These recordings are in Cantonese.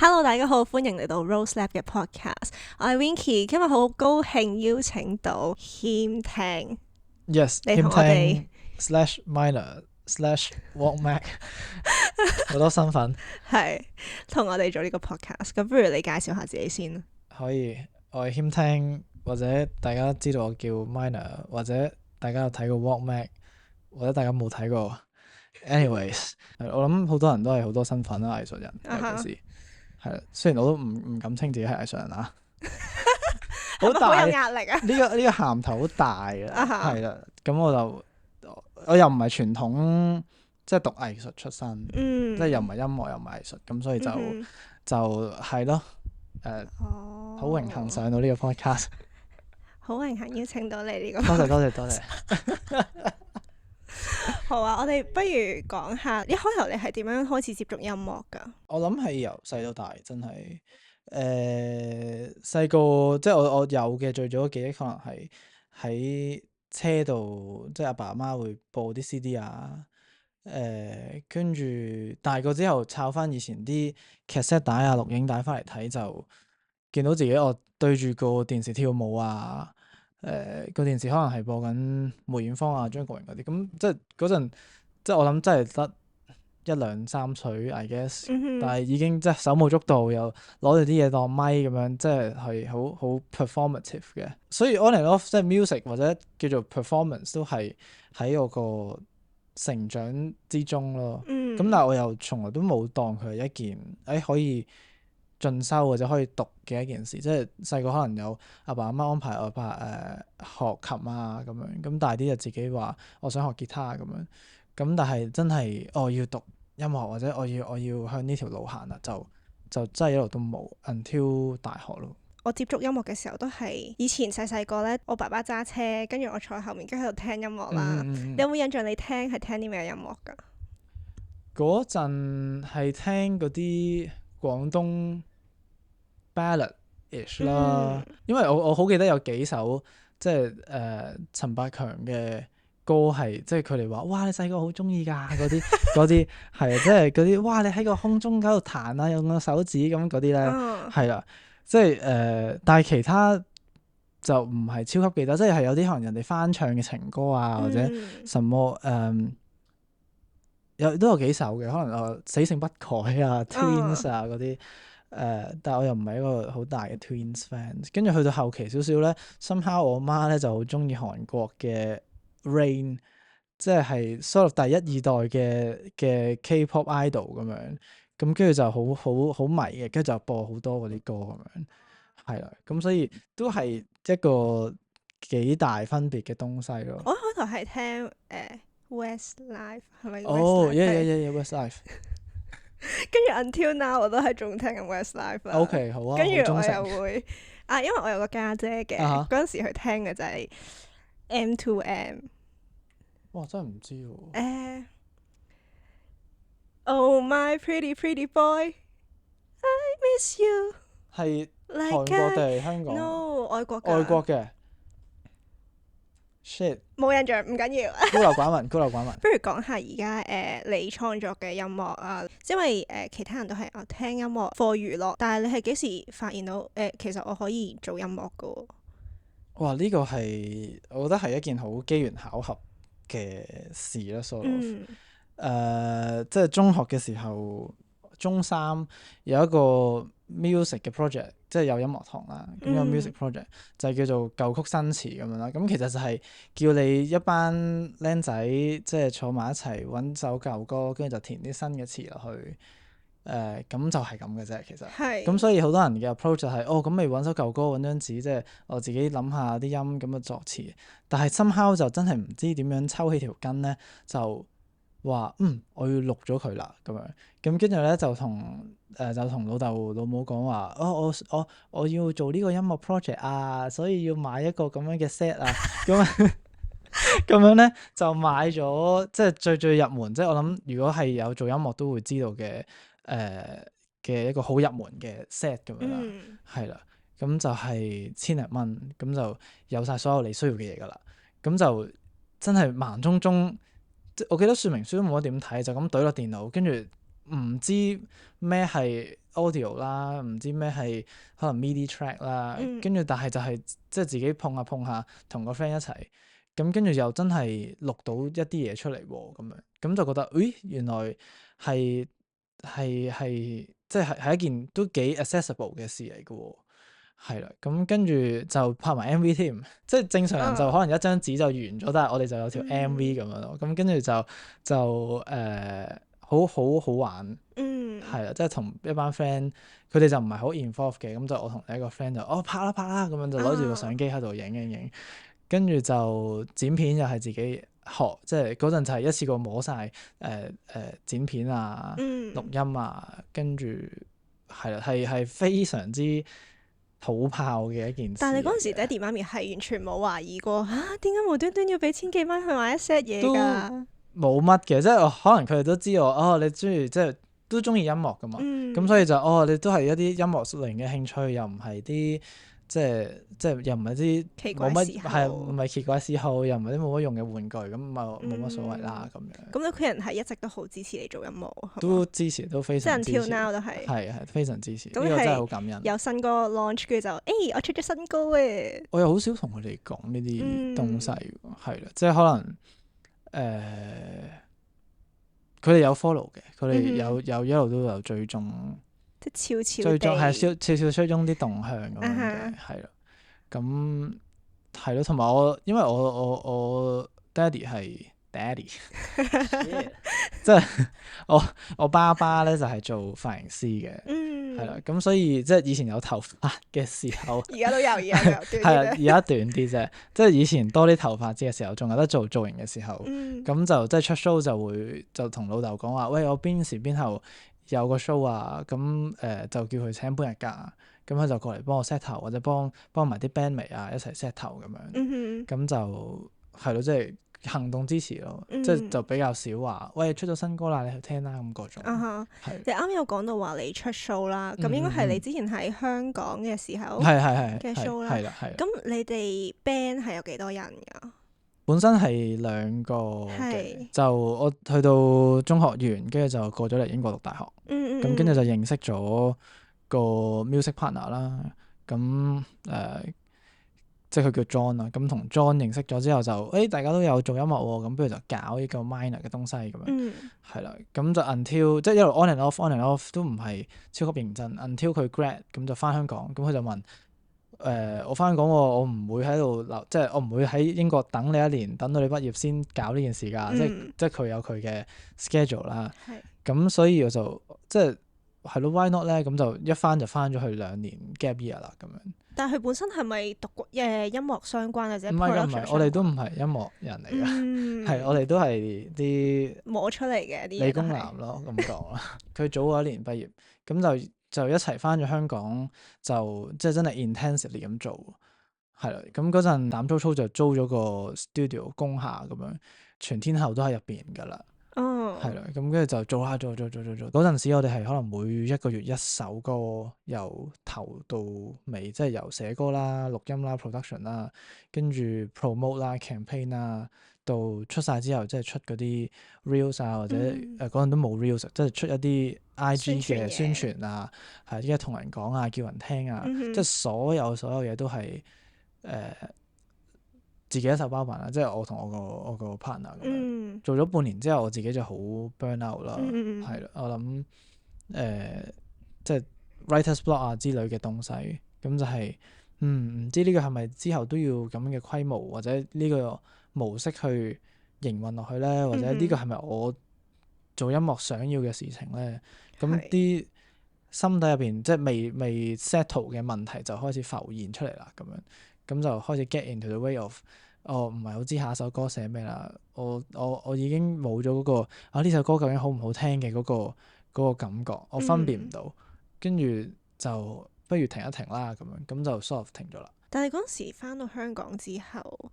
Hello，大家好，歡迎嚟到 Rose Lab 嘅 podcast。我係 Winky，今日好高興邀請到謙聽 Yes，你同我哋slash minor slash walkmac 好多身份。係同我哋做呢個 podcast。咁不如你介紹下自己先啦。可以，我係謙聽，或者大家知道我叫 minor，或者大家有睇過 walkmac，或者大家冇睇過。anyways，我諗好多人都係好多身份啦，藝術人尤其是係啦。雖然我都唔敢稱自己係藝術人啊，好大，好有壓力啊！呢個銜頭好大嘅，係啦。咁我又唔係傳統即係讀藝術出身，即係又唔係音樂又唔係藝術，咁所以就係咯，好榮幸上到呢個 podcast，好榮幸邀請到你呢個。多謝。好啊，我哋不如講下一開頭你係點樣開始接觸音樂噶？我諗係由細到大，真係細個即係我有嘅最早嘅記憶，可能係喺車度，即係阿爸阿媽會播啲 CD 啊，跟住大個之後抄翻以前啲 cassette 帶啊、錄影帶翻嚟睇，就見到自己我對住個電視跳舞啊。個電視可能係播緊梅艷芳啊、張國榮嗰啲，咁即係嗰陣，即係我諗真係得一兩三歲，I guess，但係已經即係手舞足蹈，又攞住啲嘢當咪咁樣，即係好 performative 嘅。所以 on and off 即係 music 或者叫做 performance 都係喺我個成長之中咯。咁但係我又從來都冇當佢係一件可以進修或者可以讀嘅一件事，即係細個可能有阿爸阿媽安排我學琴啊咁樣，咁大啲就自己話我想學吉他咁樣，咁但係真係我要讀音樂或者我要向呢條路行啦，就真係一路都冇 until 大學咯。我接觸音樂嘅時候都係以前細個咧，我爸爸揸車，跟住我坐喺後面，跟住喺度聽音樂啦。你有冇印象你係聽啲咩音樂噶？嗰陣係聽嗰啲廣東ballad-ish 啦，因為我好記得有幾首即係陳百強嘅歌係，即係佢哋話哇你細個好中意㗎嗰啲係啊，即係嗰啲哇你喺個空中喺度彈啊，用個手指咁嗰啲咧係啦，即係但係其他就唔係超級記得，即係有啲可能人哋翻唱嘅情歌啊，或者什麼都有幾首嘅，可能死性不改啊、Twins 啊嗰啲。但係我又唔係一個好大嘅 Twins fans， 跟住去到後期少少咧，somehow 我媽咧就好中意韓國嘅 Rain， 即係 sort of 第一二代嘅 K-pop idol 咁樣，咁跟住就好迷嘅，跟住就播好多嗰啲歌咁樣，係啦，咁所以都係一個幾大分別嘅東西咯。我開頭係聽Westlife 係咪？哦，yeah Westlife。跟住 until now 我都係仲聽緊 Westlife 啦。OK 好啊，跟住我又會因為我有個家姐嘅，嗰陣時佢聽嘅就係 M2M。哇，真係唔知喎。Oh my pretty pretty boy, I miss you。係韓國定係香港 ？No， 外國嘅。shit， 冇印象，唔緊要。孤陋寡聞。不如講下而家你創作嘅音樂啊，因為其他人都係聽音樂 for 娛樂，但係你係幾時發現到其實我可以做音樂噶？哇，呢個係我覺得係一件好機緣巧合嘅事啦，sort of。即係中學嘅時候，中三有一個 music 嘅 project， 即係有音樂堂啦，咁有 music project 就係叫做舊曲新詞咁樣啦。咁其實就係叫你一班僆仔即係坐埋一齊揾首舊歌，跟住就填啲新嘅詞落去。咁就係咁嘅啫，其實。係。咁所以好多人嘅 approach 就係咁咪揾首舊歌，揾張紙，即係我自己諗下啲音咁嘅作詞。但係 somehow 就真係唔知點樣抽起條筋咧，就話我要錄咗佢啦咁樣。咁跟住咧就同老豆老母講話，我要做呢個音樂 project 啊，所以要買一個咁樣嘅 set 啊，咁咁樣咧就買咗，即係最入門，即係我諗如果係有做音樂都會知道嘅。嘅一個好入門嘅 set 咁樣啦，係啦，咁就係千零蚊，咁就有晒所有你需要嘅嘢噶啦，咁就真係盲中中，即我記得說明書都冇乜點睇，就咁懟落電腦，跟住唔知咩係 audio 啦，唔知咩係可能 MIDI track 啦，跟住但係就係即係自己碰下碰下，同個 friend 一齊，咁跟住又真係錄到一啲嘢出嚟喎，咁樣咁就覺得，咦，原來係即係一件都幾 accessible 嘅事嚟嘅喎。係啦，咁跟住就拍埋 MV 添，即係正常人就可能一張紙就完咗，但係我哋就有條 MV 咁樣咯。咁跟住就好玩，係啦，即係同一班 friend，佢哋就唔係好 involve 嘅，咁就我同另一個 friend 就拍啦咁樣就攞住個相機喺度影，跟住就剪片又係自己學，即係嗰陣就係一次過摸晒剪片啊、錄音啊，跟住係啦，係非常之土炮嘅一件事。但係你嗰陣時爹哋媽咪係完全冇懷疑過點解無端端要俾千幾蚊去買一 set 嘢㗎？冇乜嘅，即係可能佢哋都知我你中意即係都中意音樂㗎嘛，咁所以就你都係一啲音樂類型嘅興趣，又唔係啲即係又唔係啲冇乜係唔係奇怪嗜好，又唔係啲冇乜用嘅玩具，咁冇乜所謂啦咁樣。咁你屋企人係一直都好支持你做音樂，都支持，都非常支持。即係 until now 都係。係非常支持。呢個真係好感恩。有新歌 launch 跟住就我出咗新歌嘅。我又好少同佢哋講呢啲東西，係啦，即係可能佢哋有 follow 嘅，佢哋有一路都有追蹤。即係悄悄追蹤係悄悄追蹤啲動向咁樣嘅，係啦，咁係咯，同埋因為我爹哋係 daddy， 即係我爸爸咧就係做髮型師嘅，係啦，咁所以即係以前有頭髮嘅時候，而家都有，而家短啲，係啊，而家短啲啫，即係以前多啲頭髮嘅時候，仲有得做造型嘅時候，咁就即係出 show 就同老豆講話，喂，我邊時邊後有個 show 啊，咁就叫佢請半日假，咁佢就過嚟幫我 set 頭，或者幫埋啲 bandmate 啊一齊 set 頭咁樣，咁就係咯，即係行動支持咯，即係就比較少話，喂，出咗新歌啦，你去聽啦咁嗰種。係你啱有講到話你出 show 啦，咁應該係你之前喺香港嘅時候嘅 show 啦，係啦。咁你哋 band 係有幾多人㗎？本身係2個嘅，就我去到中學完，跟住就過咗嚟英國讀大學，咁跟住就認識咗個 music partner 啦，咁即係佢叫 John 啦，咁同 John 認識咗之後就大家都有做音樂喎，咁不如就搞呢個 minor 嘅東西咁樣，係啦，咁就 until 即係一路 on and off 都唔係超級認真 until 佢 grad 咁就翻香港，咁佢就問。我翻講我唔會喺度留，即係我唔會喺英國等你1年，等到你畢業先搞呢件事㗎，即係佢有佢嘅 schedule 啦。咁所以我就即係咯 ，why not 咧？咁就一翻就翻咗去2年 gap year 啦，咁樣。但係佢本身係咪讀過音樂相關嘅啫？唔係，我哋都唔係音樂人嚟㗎，係我哋都係啲摸出嚟嘅啲理工男咯，咁講啦。佢早我1年畢業，咁就一齊翻咗香港，就即係真係 intensively 咁做，係啦。咁嗰陣膽粗粗就租咗個 studio 工廈咁樣，全天候都喺入邊㗎啦。係啦，咁跟住就做。嗰陣時我哋係可能每1個月1首歌，由頭到尾，即係由寫歌啦、錄音啦、production 啦，跟住 promote 啦、campaign 啦，到出晒之後，即係出嗰啲 reels 啊，或者嗰陣都冇 reels，即係出一啲 IG 嘅宣傳啊，係依家同人講啊，叫人聽啊，即係所有嘢都係自己一手包辦啦，即係我同我個 partner 咁樣，做咗半年之後，我自己就好 burn out 啦，係啦，我諗即係 writer's block 啊之類嘅東西，咁就係唔知呢個係咪之後都要咁樣嘅規模或者呢個模式去營運落去咧，或者呢個係咪我做音樂想要嘅事情咧？咁啲心底入邊即係未 settle 嘅問題就開始浮現出嚟啦，咁樣。咁就開始 get into the way of，唔係好知下一首歌寫咩啦，我已經冇咗嗰個呢首歌究竟好唔好聽嘅嗰個感覺，我分辨唔到，跟住就不如停一停啦，咁就 sort of 停咗啦。但係嗰陣時翻到香港之後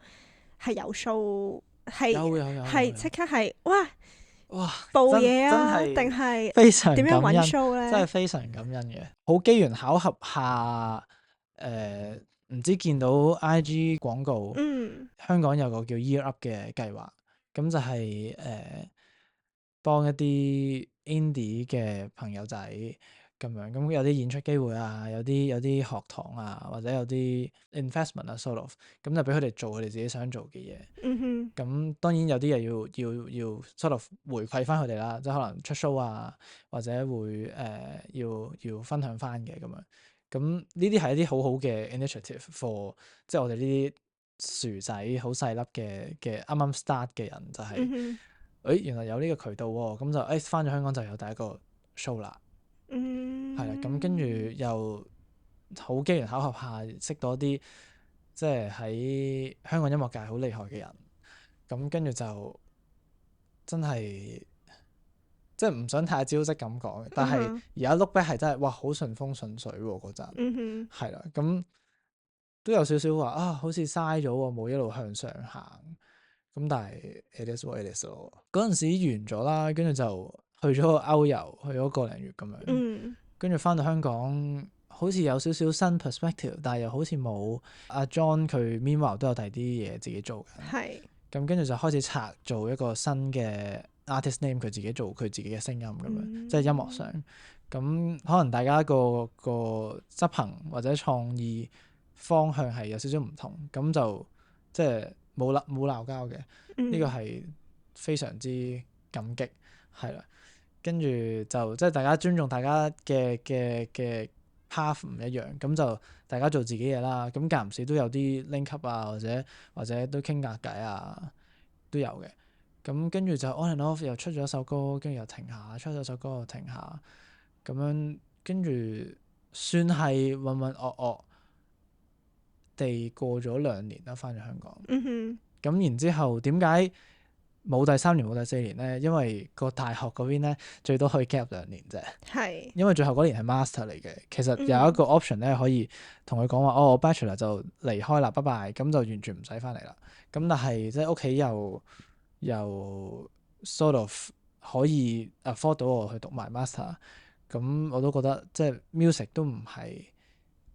係有 show， 係即刻係哇報嘢啊，定係非常點樣揾 show 咧？真係非常感恩嘅，好機緣巧合下唔知見到 IG 廣告，香港有個叫 Year Up 嘅計劃，咁就係幫一啲 indie 嘅朋友仔咁樣，咁有啲演出機會啊，有啲學堂啊，或者有啲 investment 啊 sort of，咁就俾佢哋做佢哋自己想做嘅嘢。咁當然有啲嘢要 sort of 回饋翻佢哋啦，即係可能出 show 啊，或者會要分享翻嘅咁樣。咁呢啲係一啲好好嘅 initiative for 即係我哋呢啲薯仔好細粒嘅啱啱 start 嘅人，就係原來有呢個渠道喎，咁就翻咗香港就有第一個 show 啦。係啦，咁跟住又好機緣巧合下識到啲即係喺香港音樂界好厲害嘅人，咁跟住就真係即係唔想太招積咁講，但係而家 look back 係真係哇好順風順水喎嗰陣，係啦，咁都有少少話啊好似嘥咗喎，冇一路向上行，咁但係 it is what it is 咯。嗰陣時完咗啦，跟住就去咗個歐遊，去咗個零月咁樣，跟住翻到香港好似有少少新 perspective， 但係又好似冇。阿 John 佢 meanwhile 都有第二啲嘢自己做嘅，係咁跟住就開始拆做一個新嘅 artist name，佢自己做佢自己嘅聲音咁樣，即係音樂上咁可能大家個執行或者創意方向係有少少唔同，咁就即係冇鬧交嘅，呢個係非常之感激，係啦。跟住就即係大家尊重大家嘅 path 唔一樣，咁就大家做自己嘢啦。咁間唔時都有啲 link up 啊，或者都傾下偈啊，都有嘅。咁跟住就 on and off 又出咗一首歌，跟住又停下，出咗首歌又停下，咁樣跟住算係渾渾噩噩地過咗2年啦，翻咗香港。咁然之後點解冇第3年冇第4年咧？因為個大學嗰邊咧最多可以 gap 2年啫。係。因為最後嗰年係 master 嚟嘅，其實有一個 option 咧可以同佢講話，我 bachelor 就離開啦，拜拜，咁就完全唔使翻嚟啦。咁但係即係屋企又 sort of 可以 afford 到我去讀埋 master，咁我都覺得即係 music 都唔係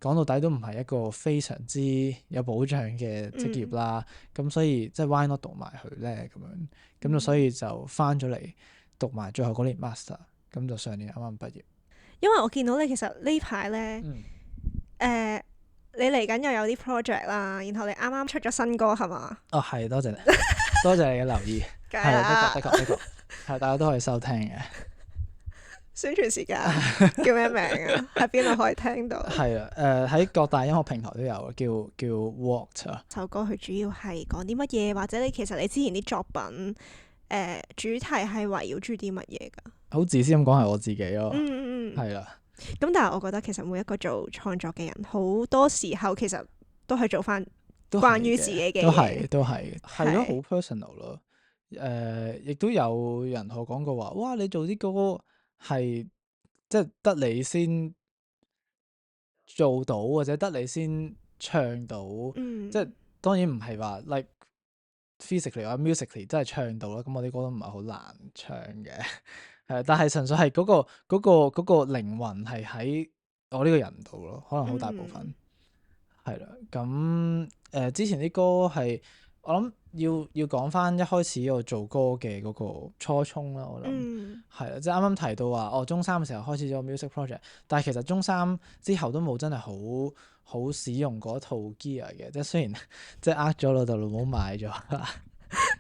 講到底都唔係一個非常之有保障嘅職業啦。咁所以即係 why not 讀埋佢咧咁樣，咁就所以就翻咗嚟讀埋最後嗰年 master， 咁就上年啱啱畢業。因為我見到你其實呢排咧，你嚟緊又有啲 project 啦，然後你啱啱出咗新歌係嘛？哦，係，多謝你，多謝你嘅留意，係的確係大家都可以收聽嘅。宣傳時間叫咩名啊？喺邊度可以聽到？係啊，喺各大音樂平台都有，叫 Walked。首歌佢主要係講啲乜嘢？或者其實你之前啲作品主題係圍繞住啲乜嘢㗎？好自私咁講係我自己咯，係啦。咁但係我覺得其實每一個做創作嘅人，好多時候其實都係做翻關於自己嘅嘢，都係咯，好 personal 咯。亦都有人同我講過話，哇！你做啲歌係即係得你先做到，或者得你先唱到，即係當然唔係話 like physically 或者 musically 真係唱到啦。咁我啲歌都唔係好難唱嘅，但係純粹係嗰個靈魂係喺我呢個人度咯，可能好大部分係啦。咁之前啲歌係我諗要講翻一開始我做歌嘅嗰個初衷啦，我諗係啦，即係啱啱提到話中三嘅時候開始咗 music project， 但係其實中三之後都冇真係好使用嗰套 gear 嘅，即係雖然即係呃咗老豆老母買咗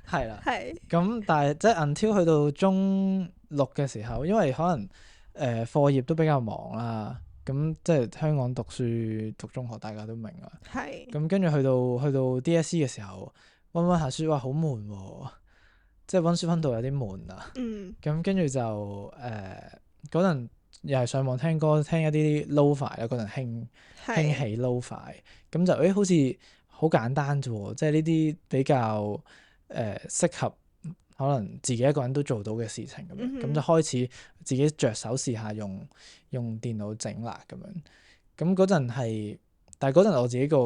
係啦，咁但係即係 until 去到中6嘅時候，因為可能課業都比較忙啦，咁即係香港讀書讀中學大家都明啦，咁跟住去到 DSE 嘅時候溫下書，哇好悶喎，即係溫書溫到有啲悶啊，咁跟住就嗰陣又係上網聽歌，聽一啲 lo-fi 啦，嗰陣興起 lo-fi，咁就好似好簡單啫喎，即係呢啲比較適合可能自己一個人都做到嘅事情咁樣，咁就開始自己着手試下用電腦整啦咁樣，咁嗰陣係。但係嗰陣我自己個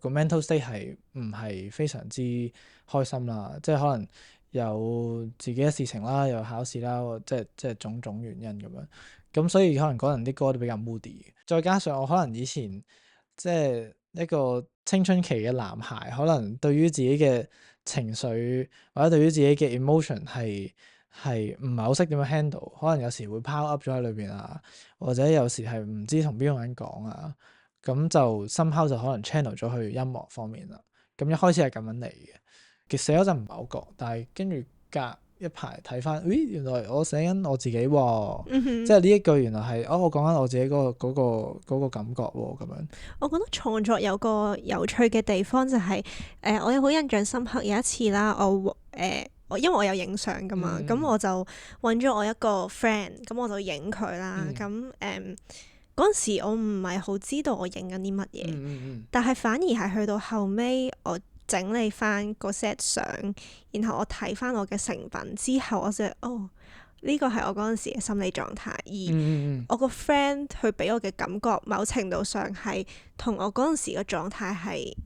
mental state 係唔係非常之開心啦，即係可能有自己嘅事情啦，又有考試啦，即係種種原因咁樣，咁所以可能嗰陣啲歌都比較 moody，再加上我可能以前即係一個青春期嘅男孩，可能對於自己嘅情緒或者對於自己嘅 emotion 係係唔係好識點樣 handle，可能有時會 power up 咗喺裏邊啊，或者有時係唔知同邊個人講啊，咁就somehow就可能 channel 咗去音樂方面啦。咁一開始係咁樣嚟嘅，其實寫嗰陣唔係好覺，但係跟住隔一排睇翻，咦，原來我寫緊我自己喎，即係呢一句原來係我講緊我自己嗰個感覺喎，咁樣。我覺得創作有個有趣嘅地方就係、我有好印象深刻有一次啦，因為我有影相噶嘛，咁、我就揾咗我一個 friend，咁我就影佢啦。咁嗰陣時我唔係好知道我影緊啲乜嘢，但係反而係去到後尾我整理翻個 set 相，然後我睇翻我嘅成品之後，我就呢個係我嗰陣時嘅心理狀態，而我個 friend 佢俾我嘅感覺，某程度上係同我嗰陣時嘅狀態係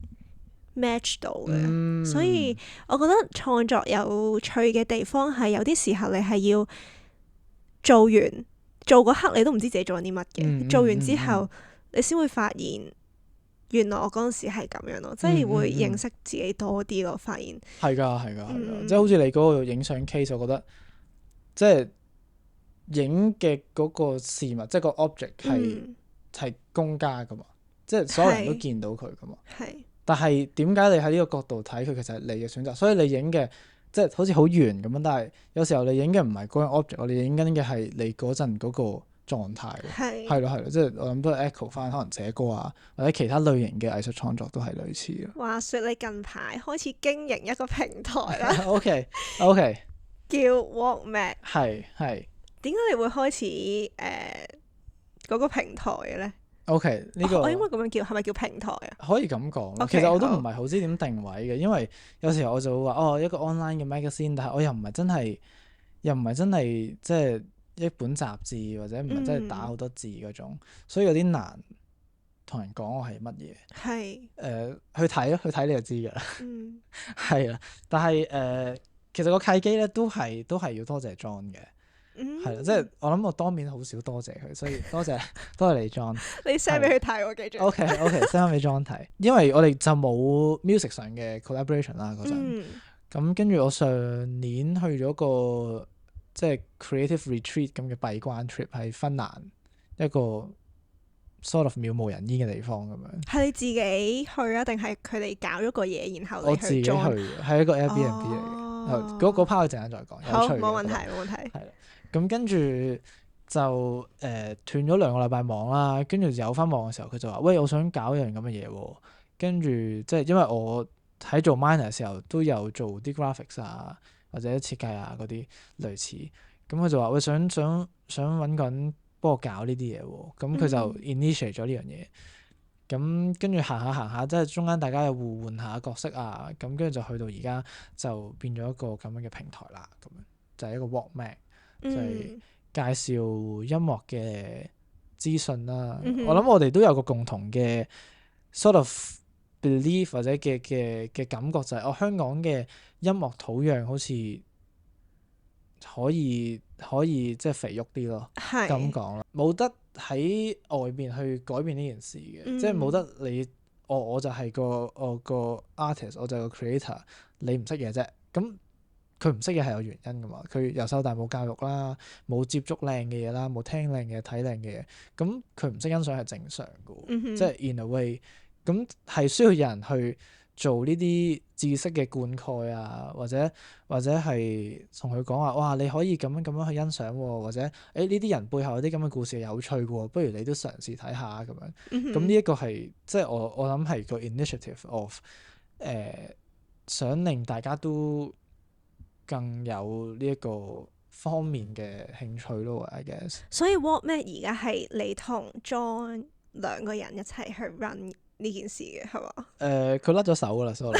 match 到嘅，所以我覺得創作有趣嘅地方係有啲時候你係要做嗰刻你都唔知自己做緊啲乜嘅，做完之後你先會發現原來我嗰陣時係咁樣咯，即係會認識自己多啲咯，發現係㗎，即係好似你嗰個影相 case，我覺得即係影嘅嗰個事物，即係個 object 係公家㗎嘛，即係所有人都見到佢㗎嘛。但係點解你喺呢個角度睇佢，其實係你嘅選擇，所以你影嘅即係好似好圓咁樣，但係有時候你影嘅唔係嗰樣 object，我哋影緊嘅係你嗰陣嗰個狀態。係咯，即係我諗都係 echo 翻可能寫歌啊，或者其他類型嘅藝術創作都係類似嘅。話說你近排開始經營一個平台啦OK 叫 Walkmate。係點解你會開始嗰個平台嘅咧？OK 呢個我應該咁樣叫，係咪叫平台啊？可以咁講。Okay，其實我都唔係好知點定位嘅，因為有時候我就會話一個 online 嘅 magazine，但係我又唔係真係即係一本雜誌，或者唔係真係打好多字嗰種，所以有啲難同人講我係乜嘢。去睇你就知㗎啦。係啦，但係其實個契機咧都係要多謝 John 嘅。係啦，即係我諗我當面好少多謝佢，所以多謝你 John。你 send 俾佢睇我記住。OK send 俾 John 睇，因為我哋就冇 music 上嘅 collaboration 啦嗰陣。咁跟住我上年去咗個即係 creative retreat 咁嘅閉關 trip 喺芬蘭一個 sort of 渺無人煙嘅地方咁樣。係你自己去啊，定係佢哋搞咗個嘢，然後你去？我自己去，係一個 Airbnb 嚟嘅。嗰 part 我陣間再講。好，冇問題。係啦。咁跟住就斷咗2個禮拜網啦，跟住有翻網嘅時候，佢就話：喂，我想搞一樣咁嘅嘢喎。跟住即係因為我喺做 minor 嘅時候都有做啲 graphics 啊，或者設計啊嗰啲類似。咁佢就話：喂，想揾個人幫我搞呢啲嘢喎。咁佢就 initiate 咗呢樣嘢。咁跟住行下，即係中間大家又互換下角色啊。咁跟住就去到而家就變咗一個咁樣嘅平台啦。咁樣就係一個 Walkmate。就係介紹音樂嘅資訊啦。我諗我哋都有個共同嘅 sort of belief 或者嘅感覺，就係香港嘅音樂土壤好似可以即係肥沃啲咯。咁講啦，冇得喺外邊去改變呢件事嘅，即係冇得你我就係個 artist， 我就係個 creator， 你唔識嘢啫。咁佢唔識嘢係有原因噶嘛？佢由細到大冇教育啦，冇接觸靚嘅嘢啦，冇聽靚嘅嘢、睇靚嘅嘢，咁佢唔識欣賞係正常嘅。即係 in a way，咁係需要有人去做呢啲知識嘅灌溉啊，或者係同佢講話，哇，你可以咁樣去欣賞喎，或者呢啲人背後有啲咁嘅故事係有趣嘅喎，不如你都嘗試睇下咁樣。咁呢一個係即係我諗係個 initiative of 想令大家都更有呢一個方面嘅興趣咯 ，I guess。所以 Walkmate 而家係你同 John 2個人一齊去 run 呢件事嘅係嘛？佢甩咗手㗎啦，sorry。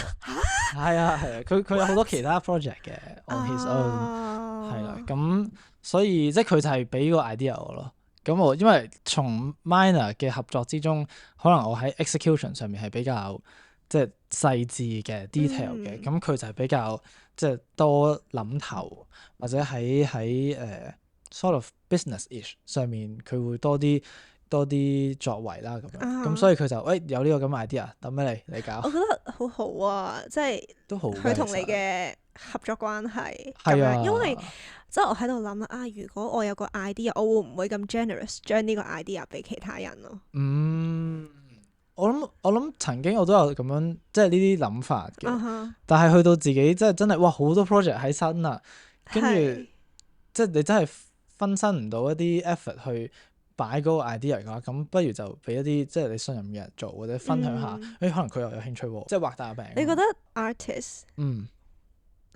係啊，佢有好多其他 project 嘅 on his own。係啦，咁所以即係佢就係俾個 idea 我咯。咁我因為從 minor 嘅合作之中，可能我喺 execution 上面係比較即係細緻嘅 detail 嘅，咁佢就係比較即係多諗頭，或者喺sort of business-ish 上面佢會多啲作為啦咁樣，咁所以佢就有呢個咁嘅 idea，等俾你搞。我覺得好好啊，即係都好。佢同你嘅合作關係咁係啊樣，因為即係我喺度諗啊，如果我有個 idea，我會唔會咁 generous 將呢個 idea 俾其他人咯？我諗曾經我都有咁樣即係呢啲諗法嘅，Uh-huh. 但係去到自己即係真係哇好多 project 喺身啊，跟住即係你真係分身唔到一啲 effort 去擺嗰個 idea 嘅話，咁不如就俾一啲即係你信任嘅人做，或者分享下，可能佢又有興趣喎，即係畫大餅。你覺得 artist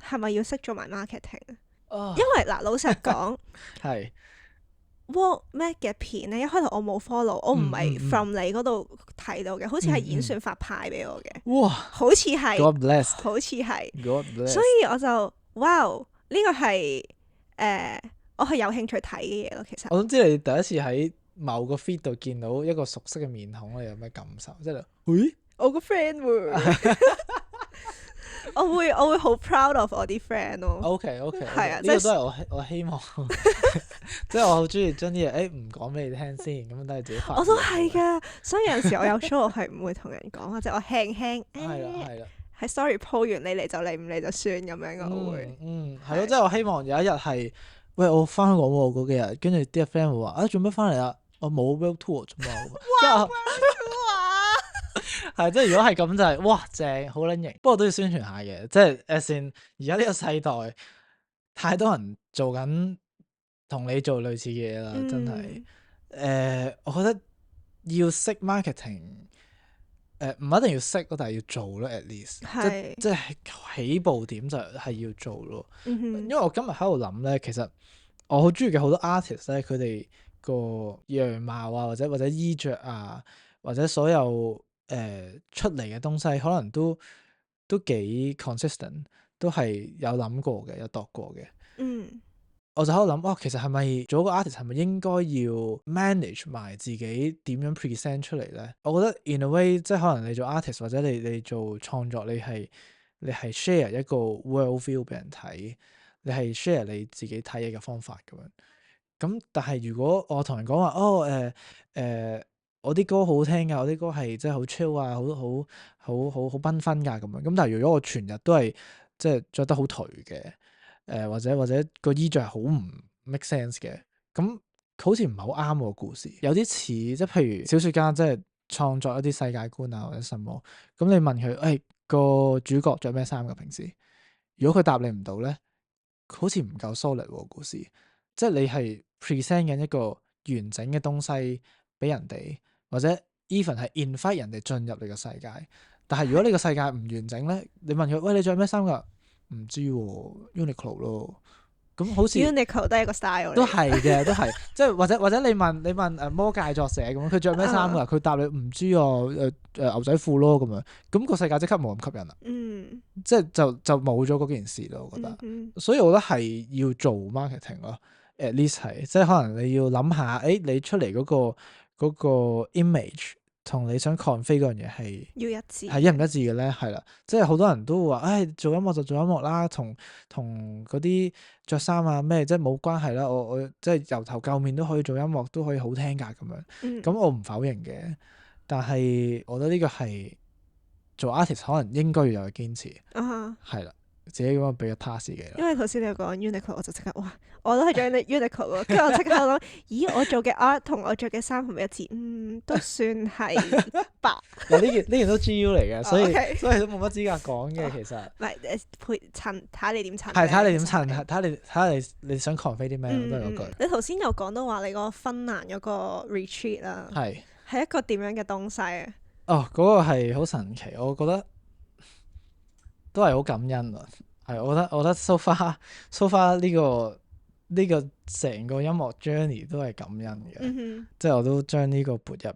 係咪要識做埋 marketing 啊？因為嗱，老實講係。Walkmate 嘅片咧，一開頭我冇 follow，我唔係 from 你嗰度睇到嘅，好似係演算法派俾我嘅。哇！好似係 God bless，好似係 God bless。所以我就哇，呢個係我係有興趣睇嘅嘢咯。其實我想知你第一次喺某個 feed 度見到一個熟悉嘅面孔，你有咩感受？即係咦，我個 friend 喎。我會好 proud of 我啲 friend 咯。OK，係啊，呢個都係我希望，即係我好中意將啲嘢唔講俾你聽先，咁樣都係自己發。我都係㗎，所以有陣時我有 show 我係唔會同人講，或者我輕輕係啦，喺 story po 完你嚟就嚟，唔嚟就算咁樣嘅，我會係咯，即係我希望有一日係喂我翻香港喎嗰幾日，跟住啲 friend 會話做咩翻嚟啊？我冇 world tour 啫嘛。哇！係，即係如果係咁就係哇正，好撚型。不過都要宣傳下嘅，即係而家呢個世代太多人做緊同你做類似嘅嘢啦，真係。我覺得要識 marketing，唔一定要識咯，但係要做咯 at least。即係起步點就係要做咯。因為我今日喺度諗咧，其實我好中意嘅好多 artist 咧，佢哋個樣貌啊，或者衣着啊，或者所有出嚟嘅東西可能都幾 consistent， 都係有諗過嘅，有度過嘅。我就喺度諗，其實係咪做一個 artist 係咪應該要 manage 埋自己點樣 present 出嚟咧？我覺得 in a way， 即係可能你做 artist 或者你做創作，你係 share 一個 world view 俾人睇，你係 share 你自己睇嘢嘅方法咁樣。咁但係如果我同人講話我啲歌好聽㗎，我啲歌係即係好 chill 啊，好繽紛㗎咁樣。咁但係如果我全日都係即係着得好頹嘅，或者個衣着係好唔 make sense 嘅，咁好似唔係好啱我個故事。有啲似即係譬如小說家即係創作一啲世界觀啊或者什麼，咁你問佢個主角着咩衫㗎平時？如果佢答你唔到咧，好似唔夠 solid 個故事。即係你係 present 緊一個完整嘅東西俾人哋，或者 even 係 invite 人哋進入你個世界。但係如果你個世界唔完整咧，你問佢喂，你着咩衫㗎？唔知喎，Uniqlo 咯。咁好似 Uniqlo 都係一個 style 都係嘅，都係即係或者你問魔界作者咁，佢着咩衫㗎？佢答你唔知喎，牛仔褲咯咁樣。咁個世界即刻冇咁吸引啦。即係就冇咗嗰件事咯，我覺得。所以我覺得係要做 marketing 咯。At least 係，即係可能你要諗下，你出嚟嗰個 image 同你想 convey 嗰樣嘢係要一致，係一唔一致嘅咧？係啦，即係好多人都會話，做音樂就做音樂啦，同嗰啲着衫啊咩，即係冇關係啦。我即係由頭夠面都可以做音樂，都可以好聽㗎咁樣。咁我唔否認嘅，但係我覺得呢個係做 artist 可能應該要有嘅堅持。係啦。自己咁樣俾個 task 嘅，因為頭先你有講 Uniqlo，我就即刻哇，我都係着 Uniqlo 咯。跟住我即刻諗，咦，我做嘅 art 同我着嘅衫係咪一致？都算係白。嗱呢件都 GU 嚟嘅，所以都冇乜資格講嘅其實。唔係配襯，睇下你點襯。係睇下你點襯，睇下你想 convey 啲咩都係嗰句。你頭先有講到話你個芬蘭嗰個 retreat 啦，係一個點樣嘅東西啊？嗰個係好神奇，我覺得。都係好感恩啊！係，我覺得 so far 呢個成個音樂 journey 都係感恩嘅，即係我都將呢個撥入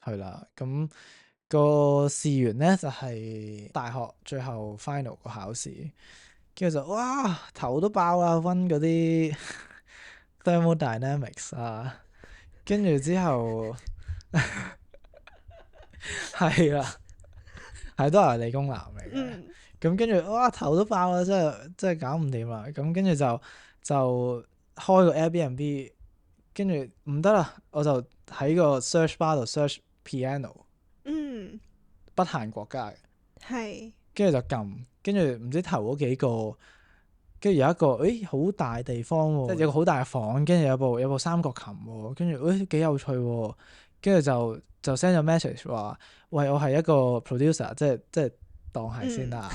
去啦。咁個事緣咧就係大學最後 final 個考試，跟住就哇頭都爆啊，溫嗰啲 thermodynamics 啊，跟住之後係啦，係都係理工男嚟嘅。咁跟住哇頭都爆啦，真係搞唔掂啦！咁跟住就開個 Airbnb，跟住唔得啦，我就喺個 search bar 度 search piano，不限國家嘅。跟住就撳，跟住唔知頭嗰幾個，跟住有一個好大地方喎，即係有個好大嘅房，跟住有部三角琴喎，跟住幾有趣喎，跟住就 send 咗 message 話，喂，我係一個 producer，即係當係先啦，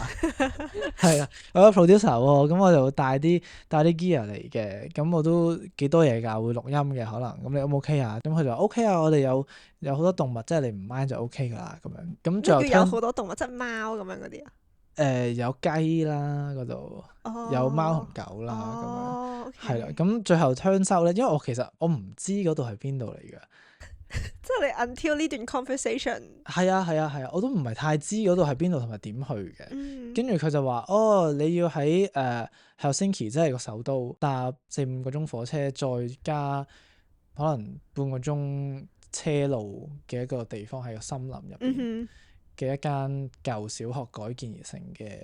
係啊，我有 producer 喎，咁我就帶啲 gear 嚟嘅，咁我都幾多嘢㗎，會錄音嘅可能，咁你 O 唔 OK 啊？咁佢就話 OK 啊，我哋有好多動物，即係你唔 mind 就 OK 㗎啦，咁樣，咁最後有好多動物，即係貓咁樣嗰啲啊？有雞啦嗰度，有貓同狗啦咁樣，係啦，咁最後turns out咧，因為我其實我唔知嗰度係邊度嚟嘅。即係你 until 呢段 conversation 係啊，我都唔係太知嗰度係邊度同埋點去嘅。跟住佢就話：你要喺Helsinki 即係個首都，搭4-5個鐘火車，再加可能半個鐘車路嘅一個地方，喺個森林入邊嘅一間舊小學改建而成嘅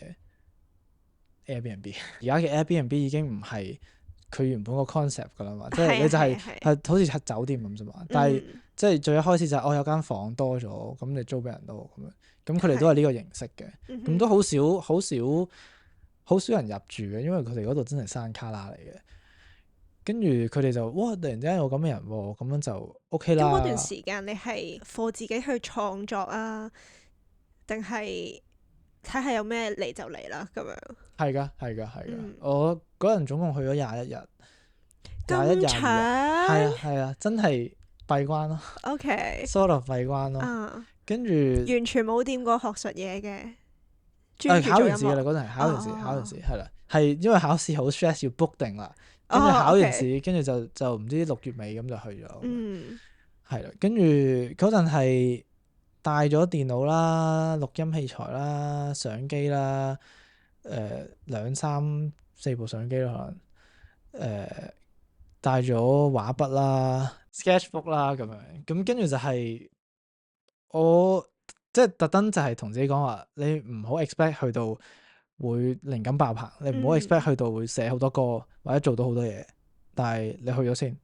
Airbnb。而家嘅 Airbnb 已經唔係佢原本個 concept 噶啦嘛，即係你就係好似酒店咁啫嘛。但係即係最一開始就係有間房多咗，咁你租俾人咯咁樣。咁佢哋都係呢個形式嘅，咁都好少人入住嘅，因為佢哋嗰度真係山卡拉嚟嘅。跟住佢哋就哇，突然之間有咁嘅人喎，咁樣就 OK 啦。咁嗰段時間你係 for 自己去創作啊，定係睇下有咩嚟就嚟啦咁樣？係㗎。我嗰陣總共去咗21日，咁長係啊，真係閉關咯。OK，sort of 閉關咯。跟住完全冇掂過學術嘢嘅。考完試㗎啦，嗰陣係考完試係啦，係因為考試好 stress 要 book 定啦。跟住考完試，跟住就唔知6月尾咁就去咗。係啦，跟住嗰陣係帶咗電腦啦、錄音器材啦、相機啦，2-3-4部相機啦，可能帶咗畫筆啦、sketchbook 啦咁樣。咁跟住就係我即係特登就係同自己講話，你唔好 expect 去到會靈感爆棚，你唔好 expect 去到會寫好多歌或者做到好多嘢，但係你去咗先。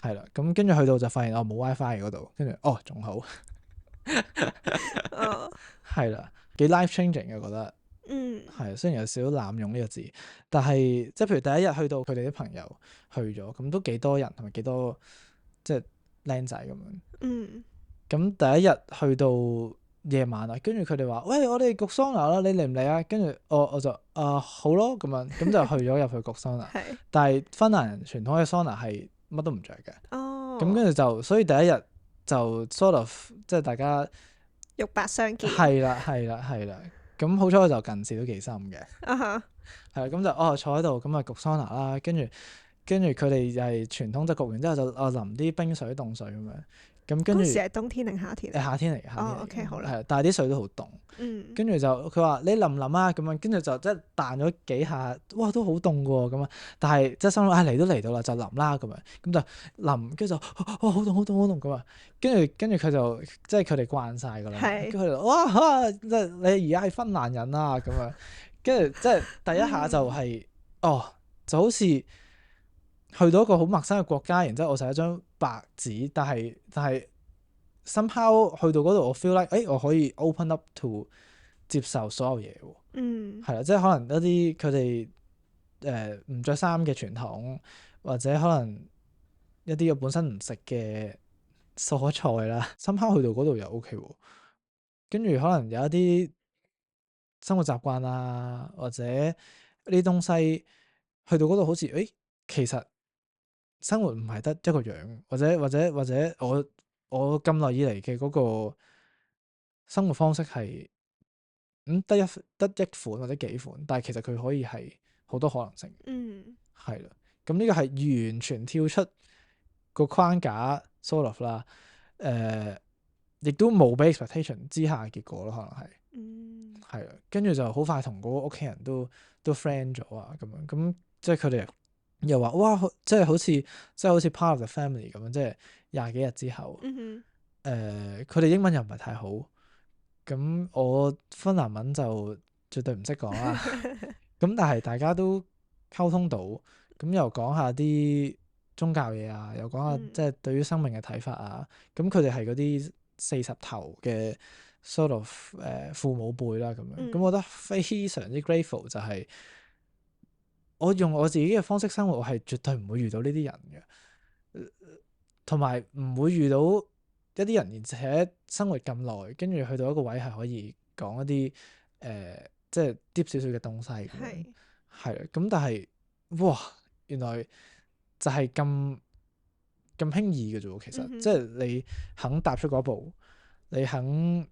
係啦，咁跟住去到就發現冇 WiFi 嗰度，跟住仲好。係啦，幾 life changing 嘅覺得。係雖然有少少濫用呢個字，但係即係譬如第一日去到佢哋啲朋友去咗，咁都幾多人同埋幾多即係靚仔咁樣。咁第一日去到夜晚啦，跟住佢哋話：喂，我哋焗桑拿啦，你嚟唔嚟啊？跟住我就好咯咁樣，咁就去咗入去焗桑拿。但係芬蘭人傳統嘅桑拿係乜都唔着嘅。咁跟住就所以第一日就 sort of 即係大家肉帛相見。係啦。咁好彩我就近視都幾深嘅。係啦，咁就坐喺度咁啊焗桑拿啦，跟住佢哋就係傳統就焗完之後就淋啲冰水凍水咁樣。咁跟住嗰時係冬天定夏天？夏天嚟嘅。OK 好啦。係，但係啲水都好凍。跟住就佢話你淋唔淋啊？咁樣跟住就即係彈咗幾下，哇都好凍喎咁啊！但係即係心諗嚟都嚟到啦，就淋啦咁樣。咁就淋，跟住就好凍咁啊！跟住佢就即係佢哋慣晒㗎啦。跟住佢就哇即係你而家係芬蘭人啊咁樣。跟住即係第一下就係就好似去到一個好陌生嘅國家，然之後我就係一張白紙，但係 somehow 去到嗰度，我 feel like 我可以 open up to 接受所有嘢喎。係啦，即係可能一啲佢哋唔着衫嘅傳統，或者可能一啲我本身唔食嘅蔬菜啦，somehow 去到嗰度又 OK 喎。跟住可能有一啲生活習慣啊，或者呢啲東西去到嗰度好似其實生活唔係得一個樣，或者我咁耐以嚟嘅嗰個生活方式係得一款或者幾款，但係其實佢可以係好多可能性。係啦，咁呢個係完全跳出個框架 sort of 啦，亦都冇俾 expectation 之下嘅結果咯，可能係。係啦，跟住就好快同嗰個屋企人都 friend 咗啊，咁樣咁即係佢哋又話哇，即係好似 part of the family 咁樣，即係20幾日之後，佢哋英文又唔係太好，咁我芬蘭文就絕對唔識講啦。咁但係大家都溝通到，咁又講下啲宗教嘢啊，又講下即係對於生命嘅睇法啊。咁佢哋係嗰啲40頭嘅 sort of 父母輩啦咁樣。咁我覺得非常之 grateful 就係我用我自己嘅方式生活，我係絕對唔會遇到呢啲人嘅，同埋唔會遇到一啲人，而且生活咁耐，跟住去到一個位係可以講一啲即係 deep 少少嘅東西咁樣，係啦。咁但係哇，原來就係咁輕易嘅啫喎，其實即係你肯踏出嗰步，你肯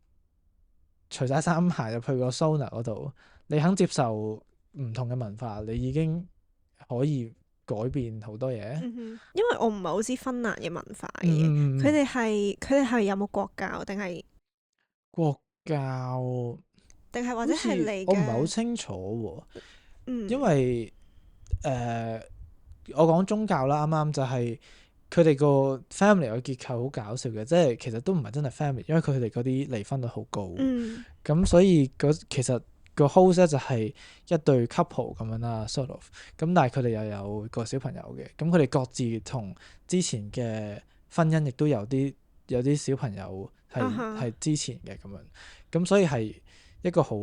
除晒衫行入去個 sauna 嗰度，你肯接受唔同嘅文化，你已經可以改變好多嘢。因為我唔係好知芬蘭嘅文化嘅嘢，佢哋係有冇國教定係國教？定係或者係你嘅？我唔係好清楚喎。因為我講宗教啦，啱啱就係佢哋個 family 嘅結構好搞笑嘅，即係其實都唔係真係 family，因為佢哋嗰啲離婚率好高。咁所以其實個 host 咧就係一對 couple 咁樣啦，sort of。咁但係佢哋又有個小朋友嘅，咁佢哋各自同之前嘅婚姻亦都有啲小朋友係之前嘅咁樣，咁所以係一個好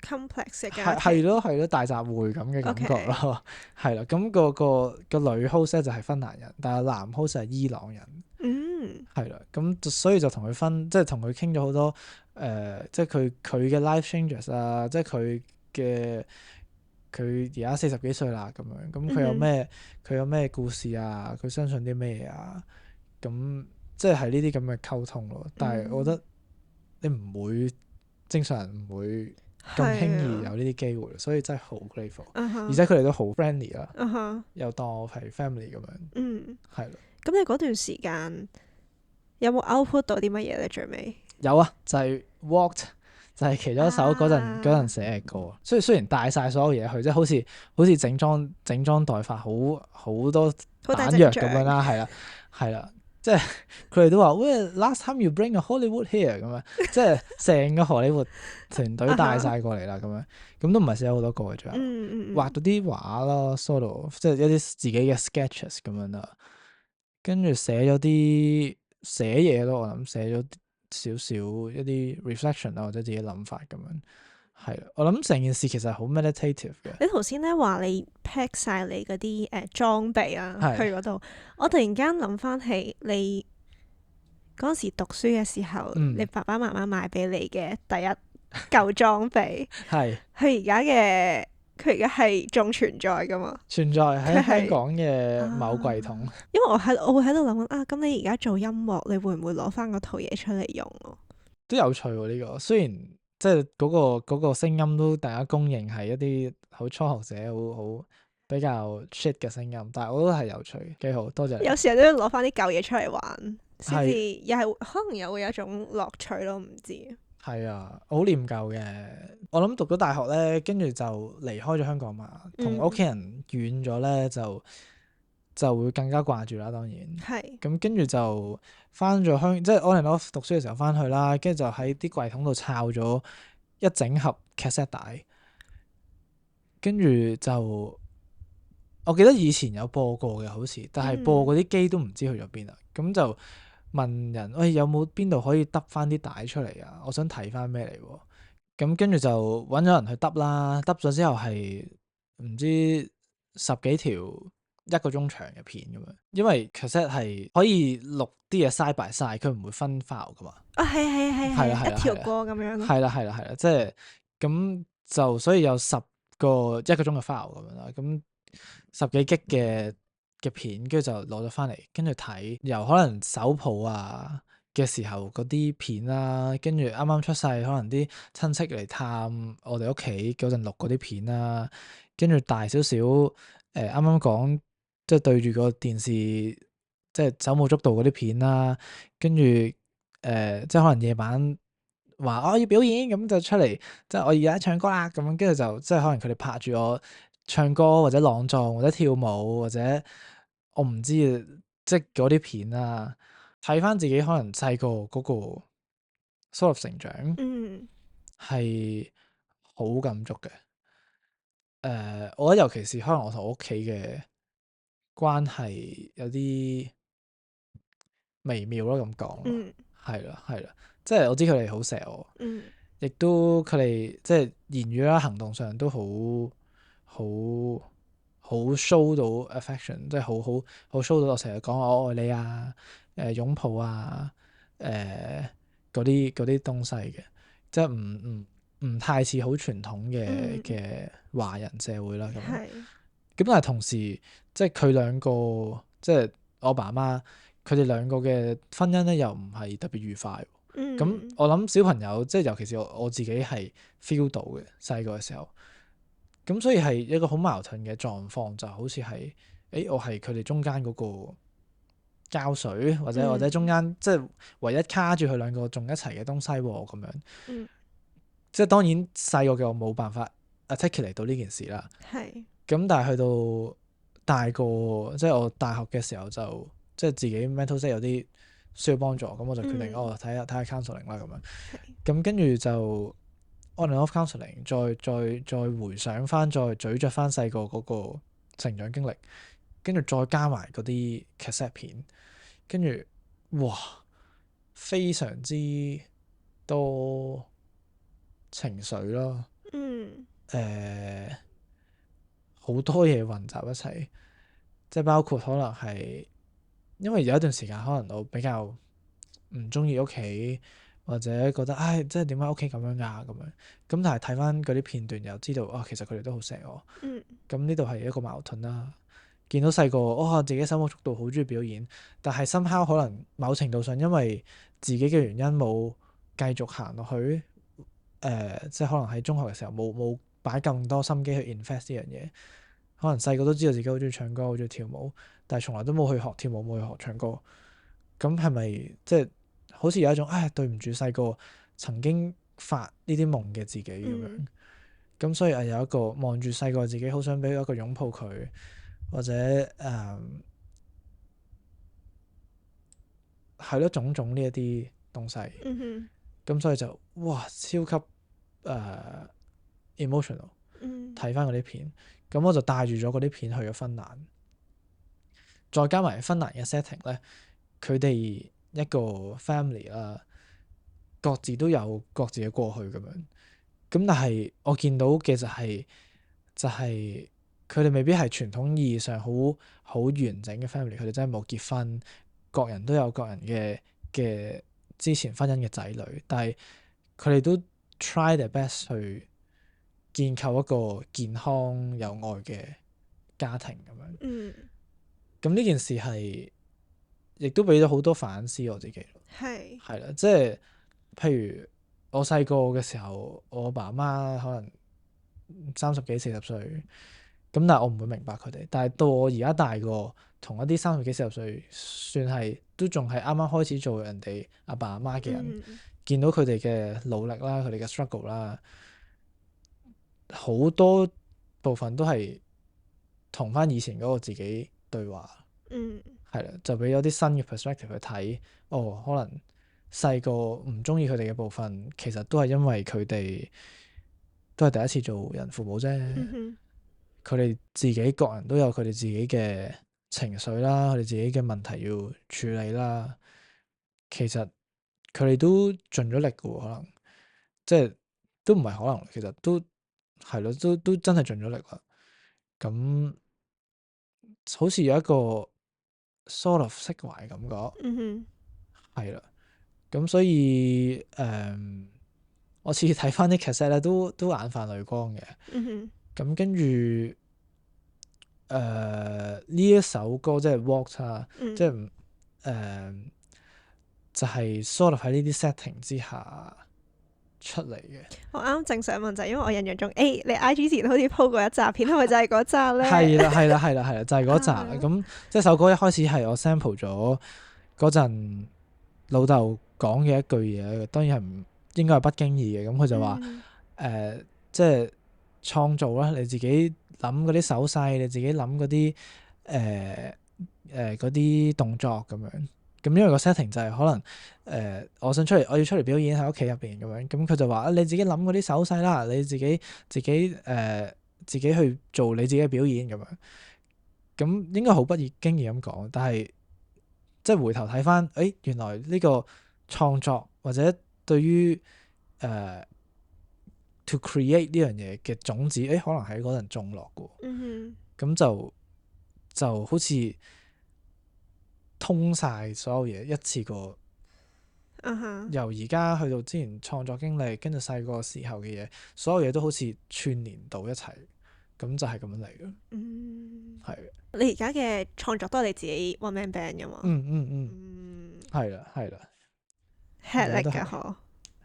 complex 嘅係咯大集會咁嘅感覺咯，係啦。咁個女 host 咧就係芬蘭人，但係男 host 係伊朗人。係啦。咁所以就同佢即係同佢傾咗好多即係佢嘅 life changes 啊，即係佢而家40幾歲啦咁樣，咁佢有咩故事啊，佢相信啲咩啊，咁即係呢啲咁嘅溝通咯。但係我覺得你唔會正常人唔會咁輕易有呢啲機會，所以真係好 grateful。而且佢哋都好 friendly 啦，又當我係 family 咁樣。係咯。咁你嗰段時間有冇 output 到啲乜嘢咧？最尾有啊，就係 walked， 就係其中一首嗰陣寫嘅歌。雖然帶晒所有嘢去，即係好似整裝待發，好多彈藥咁樣啦，係啦，即係佢哋都話喂，last time you bring a Hollywood here 咁樣，即係成個荷里活團隊帶晒過嚟啦，咁樣咁都唔係寫好多歌嘅，仲有畫到啲畫咯，solo 即係一啲自己嘅 sketches 咁樣啦，跟住寫咗啲寫嘢咯，我諗寫咗少少一啲 reflection 啊，或者自己諗法咁樣，係啦。我諗成件事其實好 meditative 嘅。你頭先咧話你 pack 晒你嗰啲裝備啊去嗰度，我突然間諗翻起你嗰陣時讀書嘅時候，你爸爸媽媽買俾你嘅第一舊裝備，係佢而家係仲存在噶嘛？存在喺香港嘅某櫃桶。因為我會喺度諗啊，咁你而家做音樂，你會唔會攞翻嗰套嘢出嚟用咯？都有趣喎呢個，雖然即係嗰個聲音都大家公認係一啲好初學者好比較 shit 嘅聲音，但係我覺得係有趣，幾好，多謝你。有時候都要攞翻啲舊嘢出嚟玩，先至又係可能又會有一種樂趣咯，唔知。係啊，我好念舊嘅。我諗讀咗大學咧，跟住就離開咗香港嘛，同屋企人遠咗咧，就會更加掛住啦。當然係。咁跟住就翻咗即係 on and off 讀書嘅時候翻去啦，跟住就喺啲櫃桶度摷咗一整盒 cassette 帶，跟住就我記得以前有播過嘅，好似，但係播嗰啲機都唔知去咗邊啦。咁就問人喂，有冇邊度可以揼翻啲帶出嚟啊？我想睇翻咩嚟喎？咁跟住就揾咗人去揼啦，揼咗之後係唔知10幾條1個鐘長嘅片咁樣，因為 cassette 係可以錄啲嘢 side by side，佢唔會分 file 噶嘛。係一條過咁樣咯。係啦，即係咁就所以有10個1個鐘嘅 file 咁樣啦，咁10幾 G 嘅片，跟住就攞咗翻嚟，跟住睇由可能手抱啊嘅時候嗰啲片啦，跟住啱啱出世可能啲親戚嚟探我哋屋企嗰陣錄嗰啲片啦，跟住大少少啱啱講即係對住個電視即係手舞足蹈嗰啲片啦，跟住即係可能夜晚話我要表演咁就出嚟，即係我而家唱歌啦咁樣，跟住就即係可能佢哋拍住我唱歌或者朗誦或者跳舞或者我唔知即係嗰啲片啊，睇翻自己可能細個嗰個 sort of 成長，係好感觸嘅。我覺得尤其是可能我同屋企嘅關係有啲微妙咯，咁講，係啦係啦，即係我知佢哋好錫我，亦都佢哋即係言語啦、行動上都好 show 到 affection，即係好 show 到我成日講我愛你啊、擁抱啊、嗰啲東西嘅，即係唔太似好傳統嘅華人社會啦咁樣。咁但係同時即係佢兩個即係我爸媽，佢哋兩個嘅婚姻咧又唔係特別愉快。咁我諗小朋友即係尤其是我自己係 feel 到嘅細個嘅時候，咁所以係一個好矛盾嘅狀況，就好似係我係佢哋中間嗰個膠水，或者中間即係唯一卡住佢兩個仲一齊嘅東西喎咁樣。即係當然細個嘅我冇辦法 articulate 到呢件事啦。咁但係去到大個，即係我大學嘅時候就即係自己 mental state 有啲需要幫助，咁我就決定睇下 counselling 啦咁樣。咁跟住就 on and off counselling， 再回想翻，再咀嚼翻細個嗰個成長經歷，跟住再加埋嗰啲 cassette 片，跟住哇非常之多情緒咯。好多嘢混雜一齊，即係包括可能係因為有一段時間可能我比較唔中意屋企，或者覺得即係點解屋企咁樣咁樣，咁但係睇翻嗰啲片段又知道其實佢哋都好錫我。咁呢度係一個矛盾啦。見到細個自己手舞足蹈，好中意表演，但係somehow可能某程度上因為自己嘅原因冇繼續行落去。即係可能喺中學嘅時候冇擺更多心機去 invest 呢樣嘢，可能細個都知道自己好中意唱歌，好中意跳舞，但係從來都冇去學跳舞，冇去學唱歌。咁係咪即係好似有一種對唔住細個曾經發呢啲夢嘅自己咁樣？咁所以有一個望住細個自己，好想俾一個擁抱佢，或者係咯，種種呢一啲東西。咁所以就哇超級emotional，睇翻嗰啲片，咁我就帶住咗嗰啲片去咗芬蘭，再加埋芬蘭嘅 setting 咧，佢哋一個 family 啦，各自都有各自嘅過去咁樣，咁但係我見到嘅就係佢哋未必係傳統意義上好完整嘅 family，佢哋真係冇結婚，各人都有各人嘅之前婚姻嘅仔女，但係佢哋都 try their best 去建構一個健康有愛嘅家庭咁樣。咁呢件事係亦都俾咗好多反思我自己。係啦，即係譬如我細個嘅時候，我爸媽可能30幾40歲，咁但係我唔會明白佢哋。但係到我而家大個，同一啲30幾40歲算係都仲係啱啱開始做人哋阿爸阿媽嘅人，見到佢哋嘅努力啦，佢哋嘅 struggle 啦，好多部分都係同翻以前嗰個自己對話。係啦，就俾咗啲新嘅 perspective 去睇，可能細個唔中意佢哋嘅部分，其實都係因為佢哋都係第一次做人父母啫。佢哋自己各人都有佢哋自己嘅情緒啦，佢哋自己嘅問題要處理啦。其實佢哋都盡咗力嘅，可能即係都唔係可能，其實都係咯，都真係盡咗力啦。咁好似有一個 sort of 釋懷感覺。係啦，咁所以我次次睇翻啲 cassette 咧，都眼泛淚光嘅。咁跟住呢一首歌即係 Walk 啊，即係就係 sort of 喺呢啲 setting 之下出嚟嘅。我啱正想問就係因為我印象中，你 IG 前好似 po 過一集片，係咪就係嗰集咧？係啦，就係嗰集。咁即係首歌一開始係我 sample 咗嗰陣老豆講嘅一句嘢，當然係唔應該係不經意嘅。咁佢就話即係創造啦，你自己諗嗰啲手勢，你自己諗嗰啲嗰啲動作咁樣。咁因為個 setting 就係可能我要出嚟表演喺屋企入邊咁樣。咁佢就話你自己諗嗰啲手勢啦，你自己去做你自己嘅表演咁樣。咁應該好不經意咁講，但係即係回頭睇翻，原來呢個創作或者對於to create 呢樣嘢嘅種子，可能喺嗰陣種落嘅，咁就好似通晒所有嘢一次過，由而家去到之前創作經歷，跟住細個時候嘅嘢，所有嘢都好似串連到一齊，咁就係咁樣嚟嘅。係。你而家嘅創作都係你自己 one man band 噶嘛？係啦，吃力㗎嗬，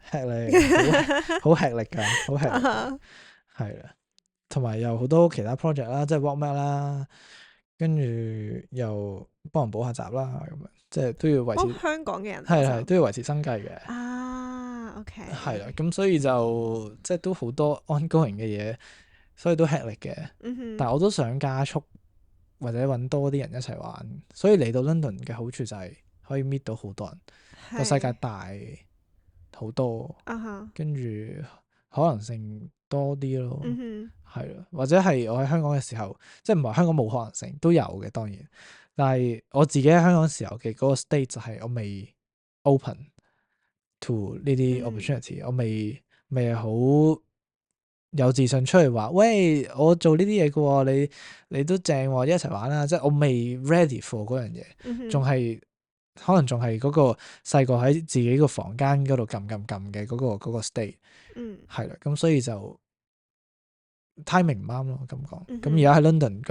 吃力，好吃力㗎，好吃力。係啦，同埋有好多其他 project 啦，即係 Walkman 啦，跟住又幫人補下習啦，咁樣即係都要維持。香港嘅人係都要維持生計嘅。OK。係啦，咁所以就即係都好多 ongoing 嘅嘢，所以都吃力嘅。但係我都想加速或者揾多啲人一齊玩，所以嚟到 London 嘅好處就係可以 meet 到好多人，個世界大好多，跟住可能性多啲咯。係咯，或者係我喺香港嘅時候，即係唔係香港冇可能性都有嘅，當然。但係我自己喺香港時候嘅嗰個 state 就係我未 open to 呢啲 opportunity，我未好有自信出嚟話，喂，我做呢啲嘢嘅喎，你都正喎，一齊玩啦！即係我未 ready for 嗰樣嘢，仲係可能仲係嗰個細個喺自己個房間嗰度撳嘅嗰個 state，係啦，咁所以就 timing 唔啱咯，咁講。咁而家喺 London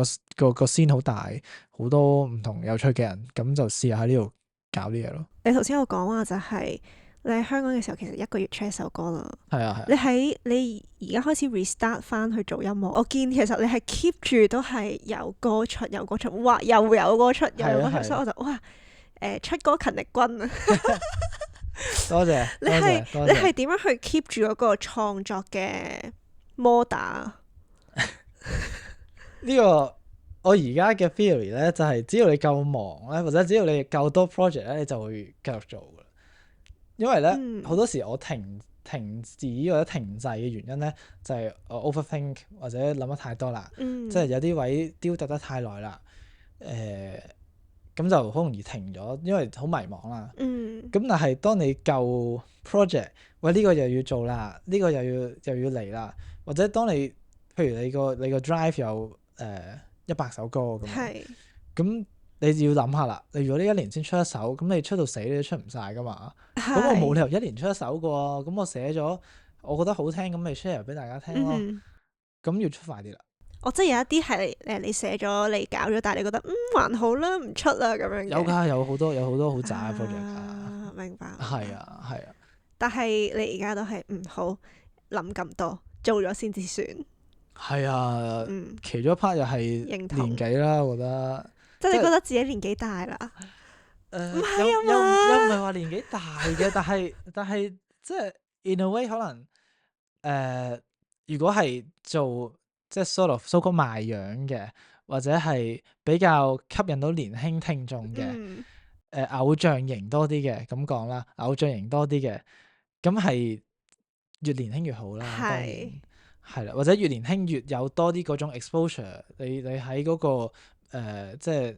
個 scene 好大，好多唔同有趣嘅人，咁就試下喺呢度搞啲嘢咯。你頭先有講話就係你喺香港嘅時候，其實一個月出一首歌啦。係啊。你而家開始 restart 翻去做音樂，我見其實你係 keep 住都係有歌出，哇，又有歌出，又有歌出，所以我就哇，出歌勤力軍啊！多謝。你係點樣去 keep 住嗰個創作嘅摩打？呢個我而家嘅 theory 咧，就係只要你夠忙咧，或者只要你夠多 project 咧，你就會繼續做噶啦。因為咧好多時我停止或者停滯嘅原因咧，就係我 overthink 或者諗得太多啦，即係有啲位雕琢得太耐啦，咁就好容易停咗，因為好迷茫啦。咁但係當你夠 project，喂，呢個又要做啦，呢個又要嚟啦，或者當你譬如你個 drive 有100首歌咁，咁你要諗下啦。你如果呢一年先出一首，咁你出到死你都出唔晒噶嘛。咁我冇理由一年出一首噶喎。咁我寫咗，我覺得好聽，咁咪 share 俾大家聽咯。咁要出快啲啦。即係有一啲係你寫咗你搞咗，但係你覺得還好啦，唔出啦咁樣嘅。有㗎，有好多好渣嘅 project。明白。係啊。但係你而家都係唔好諗咁多，做咗先至算。係啊。其中一 part 又係年紀啦，我覺得。即係你覺得自己年紀大啦？唔係啊嘛，又唔係話年紀大嘅，但係即係 in a way 可能如果係做即係 sort of so called 賣樣嘅，或者係比較吸引到年輕聽眾嘅，偶像型多啲嘅，咁講啦，偶像型多啲嘅，咁係越年輕越好啦。當然係啦，或者越年輕越有多啲嗰種 exposure，你喺嗰個即係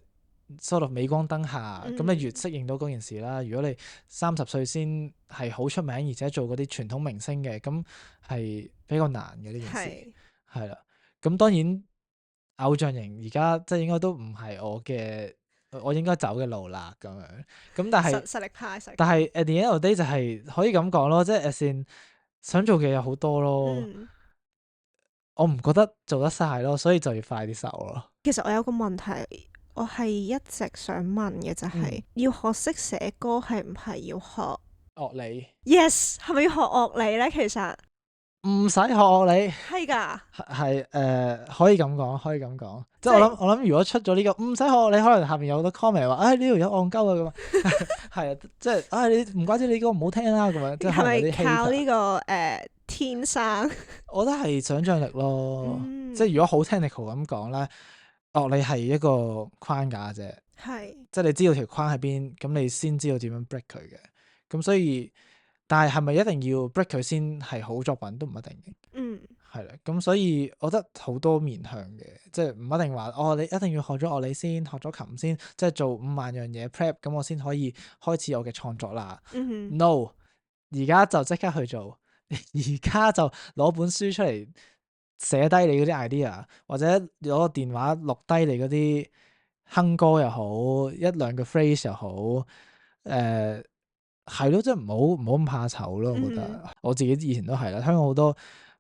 sort of 鎂光燈下，咁你越適應到嗰件事啦。如果你30歲先係好出名，而且做嗰啲傳統明星嘅，咁係比較難嘅呢件事。係啦，咁當然偶像型而家即係應該都唔係我應該走嘅路啦，咁樣。咁但係實力派，但係 at the end of the day 就係可以咁講咯，即係先想做嘅有好多咯。我唔覺得做得晒咯，所以就要快啲手咯。其實我有個問題，我係一直想問嘅就係，要學識寫歌係唔係要學樂理 ？Yes， 係咪要學樂理咧？其實唔使學樂理，係㗎，係可以咁講，即係我諗，如果出咗呢個唔使學樂理，可能下面有好多 comment 話，呢度有戇鳩啊咁係啊，即係你唔怪之你呢個唔好聽啦咁樣，即係係咪靠呢個天生？我覺得係想像力咯，即係如果好 technical 咁講咧，樂理係一個框架啫，即係你知道條框喺邊，咁你先知道點樣 break 佢嘅，咁所以，但係咪一定要 break 佢先係好作品都唔一定嘅。係啦，咁所以我覺得好多面向嘅，即係唔一定話哦，你一定要學咗樂理先，學咗琴先，即係做5萬樣嘢 prep，咁我先可以開始我嘅創作啦。No，而家就即刻去做，而家就攞本書出嚟寫低你嗰啲 idea，或者攞個電話錄低你嗰啲哼歌又好，一兩個 phrase 又好，係咯，即係唔好咁怕醜咯。我覺得我自己以前都係啦，香港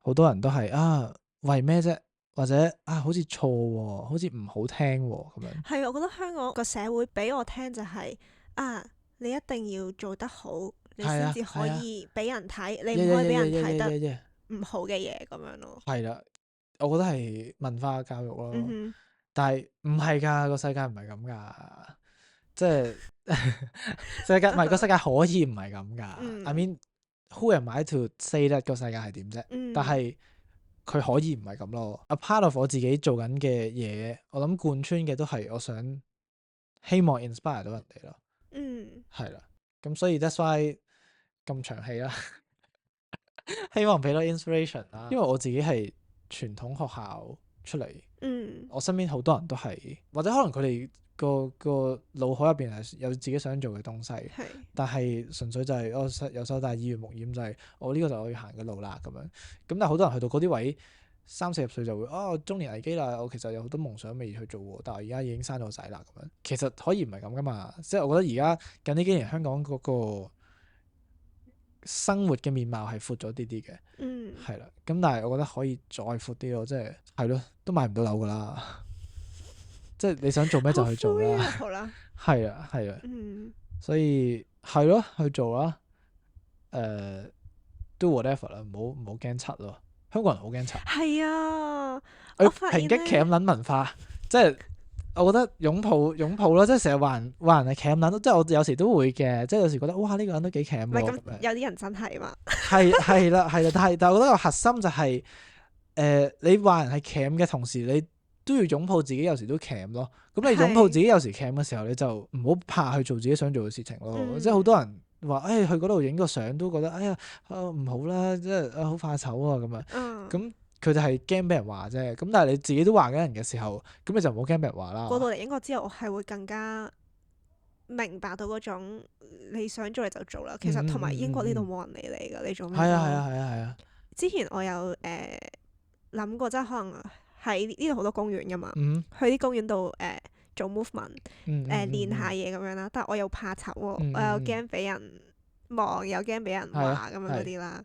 好多人都係啊，為咩啫？或者啊，好似錯喎，好似唔好聽喎咁樣。係，我覺得香港個社會俾我聽就係啊，你一定要做得好，你先至可以俾人睇，你唔可以俾人睇得唔好嘅嘢咁樣咯。係啦，我覺得係文化教育咯，但係唔係㗎，個世界唔係咁㗎，即係世界唔係個世界可以唔係咁㗎。I mean who am I to say that 個世界係點啫？但係佢可以唔係咁咯。A part of 我自己做緊嘅嘢，我諗貫穿嘅都係我想希望 inspire 到人哋咯。係啦，咁所以 that's why 咁長氣啦，希望俾到 inspiration 啦。因為我自己係傳統學校出嚟，我身邊好多人都係，或者可能佢哋個腦海入邊係有自己想做嘅東西，但係純粹就係我由細到大耳濡目染，就係我呢個就我要行嘅路啦咁樣。咁但係好多人去到嗰啲位，30-40歲就會中年危機啦，我其實有好多夢想未去做喎，但係而家已經生咗仔啦咁樣。其實可以唔係咁噶嘛，即係我覺得而家近呢幾年香港嗰個生活嘅面貌係闊咗啲啲嘅，係啦。咁但係我覺得可以再闊啲咯，即係係咯，都買唔到樓噶啦。即係你想做咩就去做啦，係啊，所以係咯，去做啦，do whatever 啦，唔好驚柒咯。香港人好驚柒，係啊，我抨擊僾撚文化，即係我覺得擁抱咯，即係成日話人係僾撚，即係我有時都會嘅，即係有時覺得哇呢個人都幾僾喎。唔係咁，有啲人真係嘛，係啦，但係我覺得個核心就係你話人係僾嘅同時，你都要擁抱自己有時都僾咯。咁你擁抱自己有時僾嘅時候，你就唔好怕去做自己想做嘅事情咯。即係好多人話去嗰度影個相都覺得唔好啦，即係好怕醜啊咁樣。咁佢哋係驚俾人話啫。咁但係你自己都話緊人嘅時候，咁你就唔好驚俾人話啦。過到嚟英國之後，我係會更加明白到嗰種你想做你就做啦。其實同埋英國呢度冇人理你㗎，你做咩？係啊。之前我有諗過，即係可能喺呢度好多公園㗎嘛，去啲公園度做 movement，練下嘢咁樣啦。但係我又怕醜喎，我又驚俾人望，又驚俾人話咁樣嗰啲啦。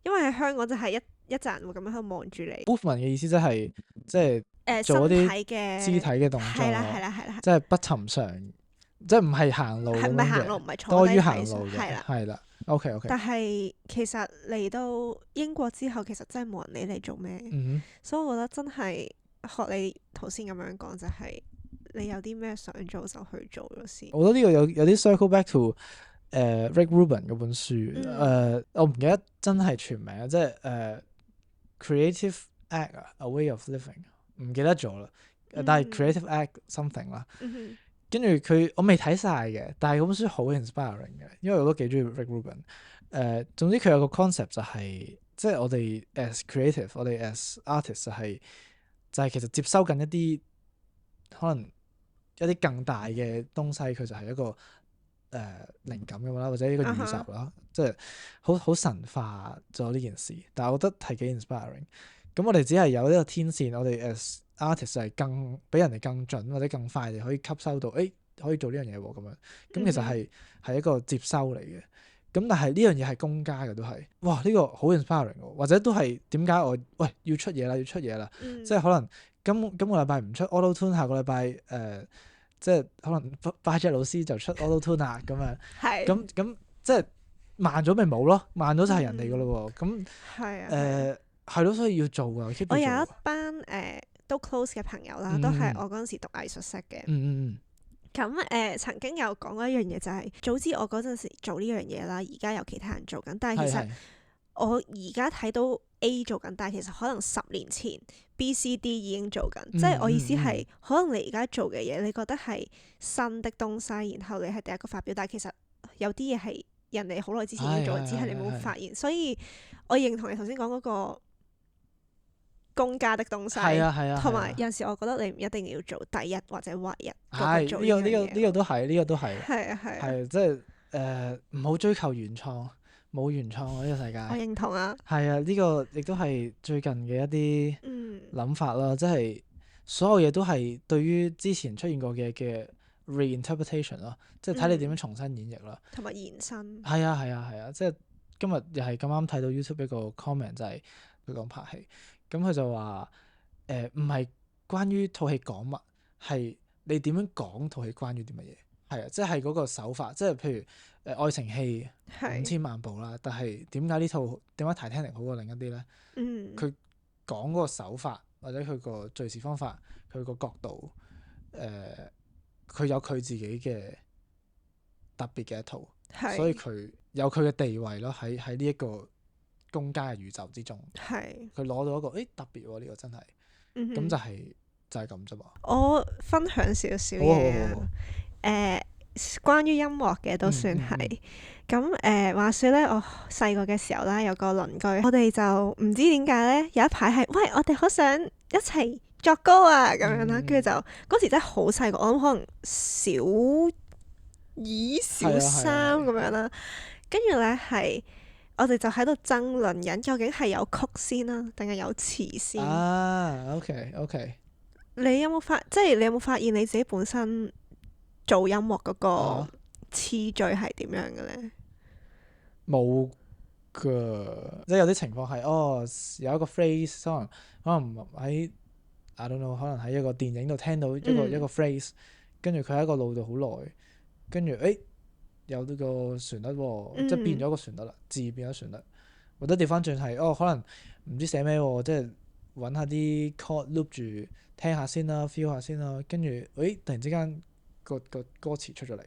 因為喺香港就係一陣人會咁樣喺度望住你。movement 嘅意思即係做一啲肢體嘅動作，係啦，即係不尋常，即係唔係行路咁樣嘅，唔係行路，唔係坐低多於行路嘅，係啦。OK。但係其實嚟到英國之後，其實真係冇人理你做咩，所以我覺得真係學你頭先咁樣講，就係你有啲咩想做就去做咗先。我覺得呢個有啲 circle back to Rick Rubin 嗰本書，我唔記得真係全名啊，即係Creative Act A Way of Living， 唔記得咗啦。但係 Creative Act something 啦。跟住我未睇晒嘅，但係嗰本書好 inspiring 嘅，因為我都幾中意 Rick Rubin。總之佢有個 concept 就係，即係我哋 as creative， 我哋 as artist 就係其實接收緊一啲可能一啲更大嘅東西，佢就係一個靈感咁樣啦，或者一個預習啦，即係好神化咗呢件事。但係我覺得係幾 inspiring。咁我哋只係有呢個天線，我哋 as artist 係更比人哋更準或者更快地可以吸收到，可以做呢樣嘢喎咁樣。咁其實係一個接收嚟嘅。咁但係呢樣嘢係公家嘅都係，哇呢個好 inspiring 喎，或者都係點解我要出嘢啦，即係可能今個禮拜唔出 Auto Tune， 下個禮拜即係可能巴姐老師就出 Auto Tune 啊咁樣。咁即係慢咗咪冇咯，慢咗就係人哋噶咯喎。咁係咯，所以要做噶。我有一班都 close 嘅朋友啦，都係我嗰陣時讀藝術識嘅。咁曾經有講過一樣嘢，就係早知我嗰陣時做呢樣嘢啦，而家有其他人做緊。但係其實我而家睇到 A 做緊，但係其實可能10年前 B、C、D 已經做緊。即係我意思係，可能你而家做嘅嘢，你覺得係新的東西，然後你係第一個發表，但係其實有啲嘢係人哋好耐之前已經做，只係你冇發現。所以我認同你頭先講嗰個公家的東西。係啊係啊，同埋有陣時我覺得你唔一定要做第一或者唯一嗰個係做呢個都係，呢個都係，係啊係啊，係即係唔好追求原創，冇原創喎呢個世界。我認同啊。係啊，呢個亦都係最近嘅一啲諗法啦，即係所有嘢都係對於之前出現過嘅 reinterpretation 咯，即係睇你點樣重新演繹啦，同埋延伸。係啊係啊係啊，即係今日又係咁啱睇到 YouTube 一個 comment 就係佢講拍戲，咁佢就話唔係關於套戲講乜，係你點樣講套戲關於啲乜嘢，係啊，即係嗰個手法，即係譬如愛情戲5000萬部啦，但係點解點解 Titanic 好過另一啲咧？佢講嗰個手法或者佢個敘事方法，佢個角度，佢有佢自己嘅特別嘅一套，所以佢有佢嘅地位咯，喺呢一個公家嘅宇宙之中，佢攞到一個特別喎，呢個真係，咁就係咁啫嘛。我分享少少嘢，關於音樂嘅都算係。咁話說咧，我細個嘅時候啦，有個鄰居，我哋就唔知點解咧，有一排係喂，我哋好想一齊作歌啊咁樣啦，跟住就嗰時真係好細個，我諗可能小二、小三咁樣啦。跟住咧係，我哋就喺度爭論緊，究竟係有曲先啦，定係有詞先？OK。你有冇發現你自己本身做音樂嗰個次序係點樣嘅咧？冇噶，即係有啲情況係有一個 phrase 可能喺 I don't know， 可能喺一個電影度聽到一個 phrase， 跟住佢喺個腦度好耐，跟住有呢個旋律喎，即係變咗個旋律啦，字變咗旋律，或者調翻轉係可能唔知寫咩喎，即係揾下啲 chord loop 住聽下先啦 ，feel 下先啦，跟住突然之間個歌詞出咗嚟，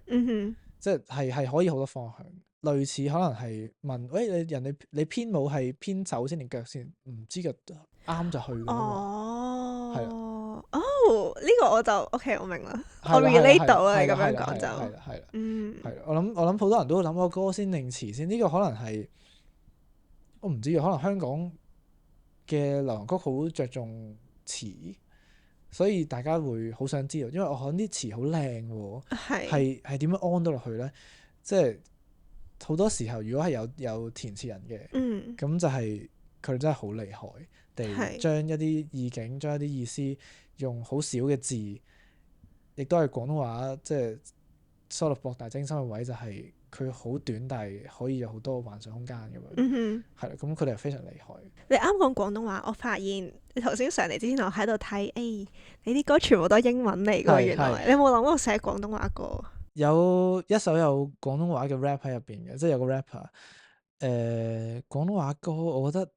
即係可以好多方向。類似可能係問你編舞係編手先定腳先，唔知嘅啱就去㗎嘛。係啊。呢個我就 OK，我明啦，我 relate 到啦，你咁樣講就係啦。我諗好多人都會諗個歌先定詞先，呢個可能係我唔知啊，可能香港嘅流行曲好着重詞，所以大家會好想知道，因為我覺得啲詞好靚喎，係點樣安到落去咧？即係好多時候，如果係有填詞人嘅，咁就係佢哋真係好厲害地將一啲意境、將一啲意思用好少嘅字，亦都係廣東話即係 sort of 博大精深嘅位，就係佢好短，但係可以有好多幻想空間咁樣。係啦，咁佢哋係非常厲害。你啱講廣東話，我發現你頭先上嚟之前，我喺度睇，你啲歌全部都係英文嚟㗎，原來你有冇諗過寫廣東話歌？有一首有廣東話嘅 rap 喺入邊嘅，即係有個 rapper。廣東話歌，我覺得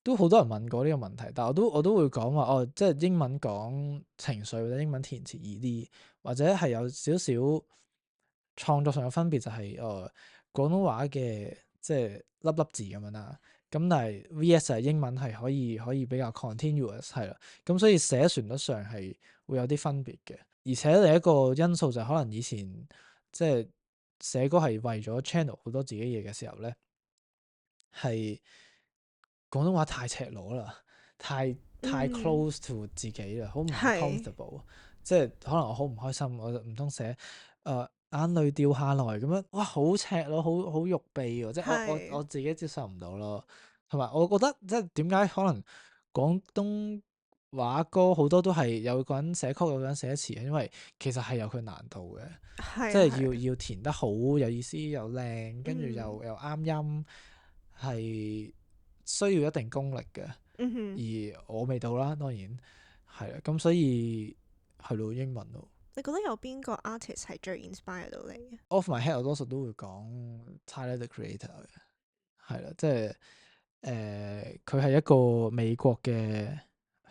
都好多人問過呢個問題，但係我都會講話即係英文講情緒或者英文填詞易啲，或者係有少少創作上嘅分別，就係廣東話嘅即係粒粒字咁樣啦。咁但係 VS 係英文係可以比較 continuous 係啦，咁所以寫旋律上係會有啲分別嘅。而且另一個因素就係可能以前即係寫歌係為咗 channel 好多自己嘢嘅時候咧，係廣東話太赤裸啦，太 close to 自己啦，好唔 comfortable。即係可能我好唔開心，我就唔通寫眼淚掉下來咁樣，哇好赤裸，好肉痹喎，即係我自己接受唔到咯。同埋我覺得即係點解可能廣東話歌好多都係有個人寫曲，有個人寫詞，因為其實係有佢難度嘅，即係要填得好有意思又靚，跟住又啱音，係需要一定功力嘅。而我未到啦，當然係啦，咁所以係咯，英文咯。你覺得有邊個 artist 係最 inspire 到你嘅？Off my head 我多數都會講 Tyler the Creator 嘅，係啦，即係佢係一個美國嘅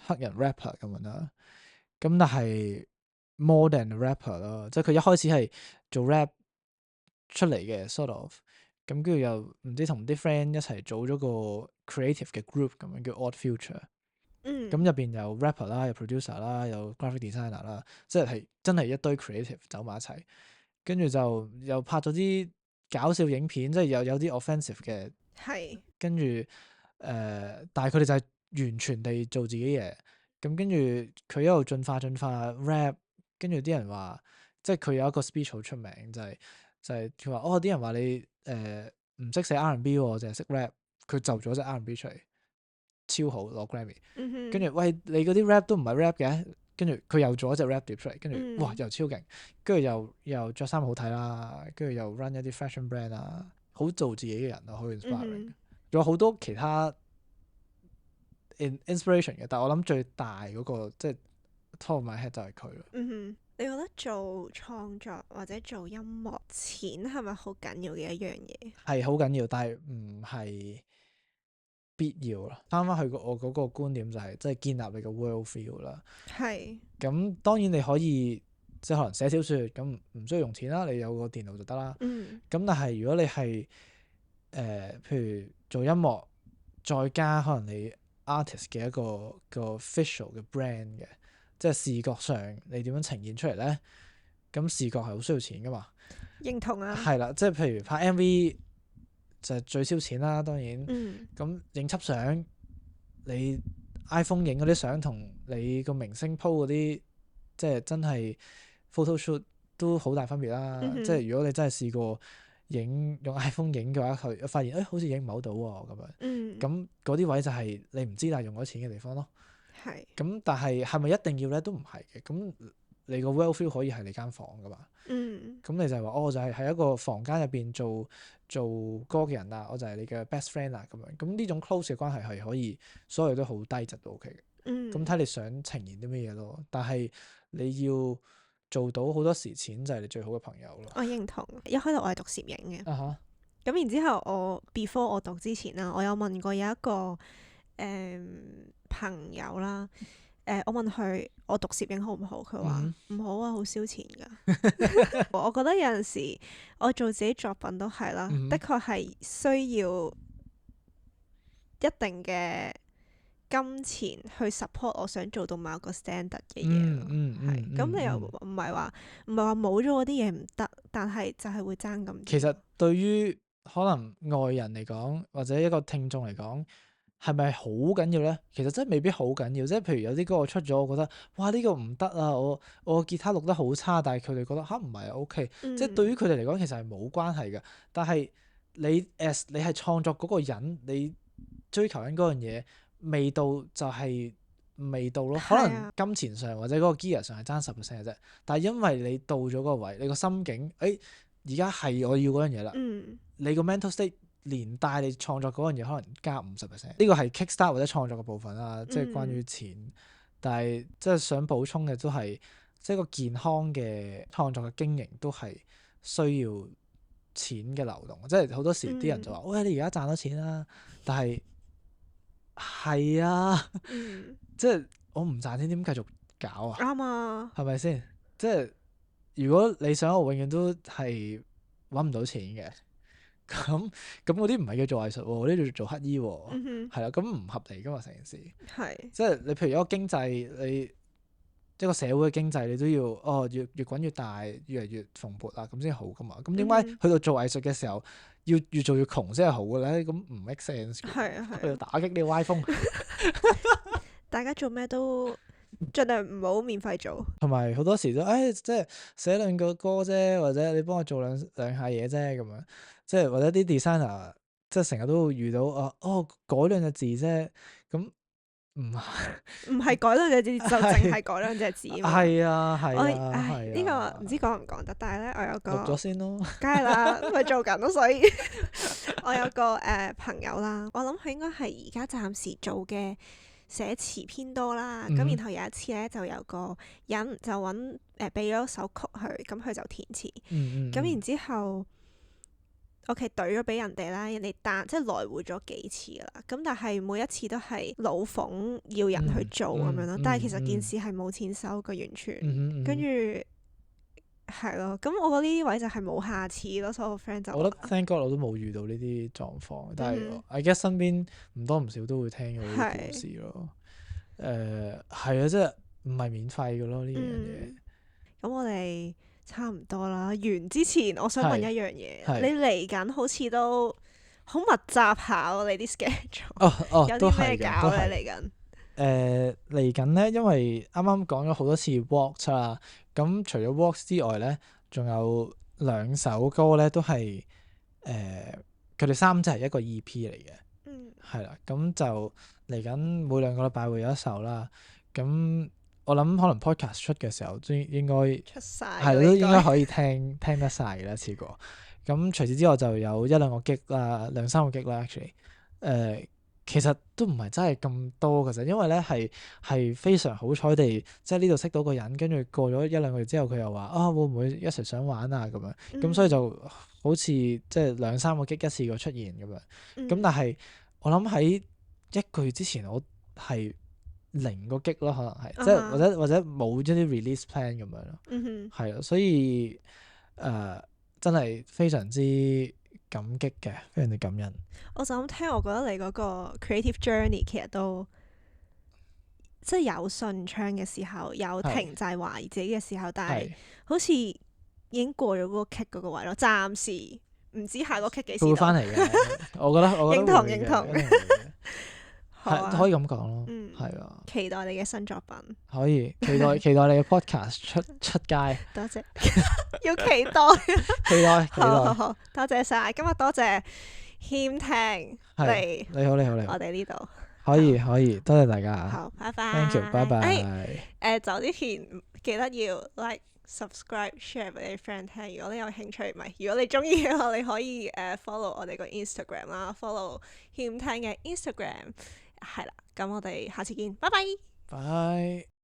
黑人 rapper 咁樣啦，咁但係 more than a rapper 咯，即係佢一開始係做 rap 出嚟嘅 sort of，咁跟住又唔知同啲 friend 一齊組咗個 creative 嘅 group 咁樣叫 Odd Future，咁入邊有 rapper 啦，有 producer 啦，有 graphic designer 啦，即係真係一堆 creative 走埋一齊，跟住就又拍咗啲搞笑影片，即係有啲 offensive 嘅，跟住但係佢哋就係完全地做自己嘢。咁跟住佢一路進化 rap， 跟住啲人話，即係佢有一個 speech 好出名，就係佢話啲人話你唔識寫 R&B 喎，淨係識 rap， 佢就咗隻 R&B 出嚟，超好攞 Grammy。跟住喂，你嗰啲 rap 都唔係 rap 嘅，跟住佢又做一隻 rap 碟出嚟，跟住哇又超勁，跟住又着衫好睇啦，跟住又 run 一啲 fashion brand 啦，好做自己嘅人咯，好 inspiring。仲有好多其他 inspiration 嘅，但係我諗最大嗰個即係 top of my head 就係佢咯。你覺得做創作或者做音樂，錢係咪好緊要嘅一樣嘢？係好緊要，但係唔係必要啦。翻返去我嗰個觀點就係即係建立你個 world feel 啦。係。咁當然你可以即係可能寫小説，咁唔需要用錢啦，你有個電腦就得啦。咁但係如果你係譬如做音樂，再加可能你 artist 嘅一個 visual 嘅 brand 嘅，即係視覺上你點樣呈現出嚟咧？咁視覺係好需要錢噶嘛？認同啊。係啦，即係譬如拍 MV 就係最燒錢啦，當然。咁影輯相，你 iPhone 影嗰啲相同你個明星 po 嗰啲，即係真係 photoshoot 都好大分別啦。即係如果你真係試過用 iPhone 影嘅話，佢發現好似影唔好到喎咁樣。咁嗰啲位就係你唔知但係用咗錢嘅地方咯。咁但係咪一定要咧？都唔係嘅。咁你個 well feel 可以係你間房噶嘛。咁你就係話我就係喺一個房間入邊做歌嘅人啦，我就係你嘅 best friend 啦咁樣。咁呢種 close 嘅關係係可以所有都好低質都 OK 嘅。咁睇你想呈現啲乜嘢咯。但係你要做到好多時錢就係你最好嘅朋友咯。我認同。一開頭我係讀攝影嘅。咁然之後我 before 我讀之前啦，我有問過有一個朋友啦。我問佢我讀攝影好唔好？佢話唔好啊，好燒錢㗎。我覺得有陣時我做自己作品都係啦，的確係需要一定嘅金錢去 support 我想做到某個 standard 嘅嘢。咁你又唔係話冇咗嗰啲嘢唔得，但係就係會爭咁。其實對於可能外人嚟講，或者一個聽眾嚟講，係咪好緊要咧？其實真係未必好緊要，即係譬如有啲歌我出咗，我覺得哇呢個唔得啊！我吉他錄得好差，但係佢哋覺得唔係 OK，即係對於佢哋嚟講其實係冇關係嘅。但係你係創作嗰個人，你追求緊嗰樣嘢未到就係未到咯。可能金錢上或者嗰個 gear 上係爭10% 嘅啫，但係因為你到咗嗰個位，你個心境而家係我要嗰樣嘢啦。你個 mental state 連帶你創作嗰樣嘢可能加50%，呢個係 kickstart 或者創作嘅部分啦，即係關於錢。但係即係想補充嘅都係，即係個健康嘅創作嘅經營都係需要錢嘅流動。即係好多時啲人就話：喂，你而家賺到錢啦！但係係啊，即係我唔賺錢點繼續搞啊？啱啊，係咪先？即係如果你想我永遠都係揾唔到錢嘅。咁嗰啲唔係叫做藝術喎，嗰啲叫做乞衣喎，係啦，咁唔合理噶嘛成件事。即係你譬如一個經濟，你一個社會嘅經濟，你都要越滾越大，越嚟越蓬勃啊，咁先好噶嘛。咁點解去到做藝術嘅時候，要越做越窮先係好嘅咧？咁唔 make sense。去到打擊呢個歪風。大家做咩都盡量唔好免費做。同埋好多時都即係寫兩個歌啫，或者你幫我做兩下嘢啫咁樣。即係或者啲 designer 即係成日都會遇到改兩隻字啫，咁唔係改兩隻字就淨係改兩隻字啊嘛。係啊，呢個唔知講唔講得，但係咧我有個錄咗先咯，梗係啦，咪做緊咯，所以我有個朋友啦，我諗佢應該係而家暫時做嘅寫詞偏多啦。咁然後有一次咧就有個人就揾俾咗首曲佢，咁佢就填詞。咁然之後。OK， 懟咗俾人哋啦，人哋即係來回咗幾次噶啦，咁但係每一次都係老馮要人去做咁樣咯，但係其實件事係冇錢收嘅完全，跟住係咯，咁我覺得呢啲位就係冇下次咯，所以我 friend 就我覺得 thank God 我都冇遇到呢啲狀況，但係I guess身邊唔多唔少都會聽到呢啲故事咯。係啊，即係唔係免費嘅咯呢樣嘢。咁我哋差唔多啦，完之前我想問一樣嘢，你嚟緊好似都好密集下喎，你啲 schedule。有都啲咩係嘅，都搞咧係。嚟緊？嚟緊咧，因為啱啱講咗好多次 Walks 啦，咁除咗 Walks 之外咧，仲有2首歌咧，都係佢哋3隻係一個 EP 嚟嘅。係啦，咁就嚟緊每2個禮拜會有一首啦。咁我諗可能 podcast 出嘅時候，都應該出晒係都應該可以聽得晒嘅一次過。咁除此之外就有1-2個 gig 啦，2-3個 gig 啦 actually。其實都唔係真係咁多嘅啫，因為咧係非常好彩地，即係呢度識到個人，跟住過咗1-2個月之後，佢又話會唔會一齊想玩啊咁樣，咁所以就好似即係2-3個 gig 一次過出現咁樣。咁但係我諗喺1個月之前，我係0個 gig 咯，可能係即係或者冇一啲 release plan 咁樣咯。係啊，所以真係非常之感激嘅，非常之感恩。我就咁聽，我覺得你嗰個 creative journey 其實都即係有順暢嘅時候，有停滯懷疑自己嘅時候，但係好似已經過咗嗰個 kick 嗰個位咯。暫時唔知下個 kick 幾時會翻嚟嘅，我覺得認同可以咁講咯。係啊，期待你嘅新作品。可以期待你嘅 podcast 出街。多謝，要期待。期待。好，多謝晒，今日多謝謙聽嚟。你好，我哋呢度可以，多謝大家。好，拜拜。Thank you，拜拜。走之前記得要 like、subscribe、share 俾你 friend 聽。如果你有興趣，如果你中意嘅話，你可以follow 我哋個 Instagram 啦，follow 謙聽嘅 Instagram。係啦，咁我哋下次見，拜拜。拜。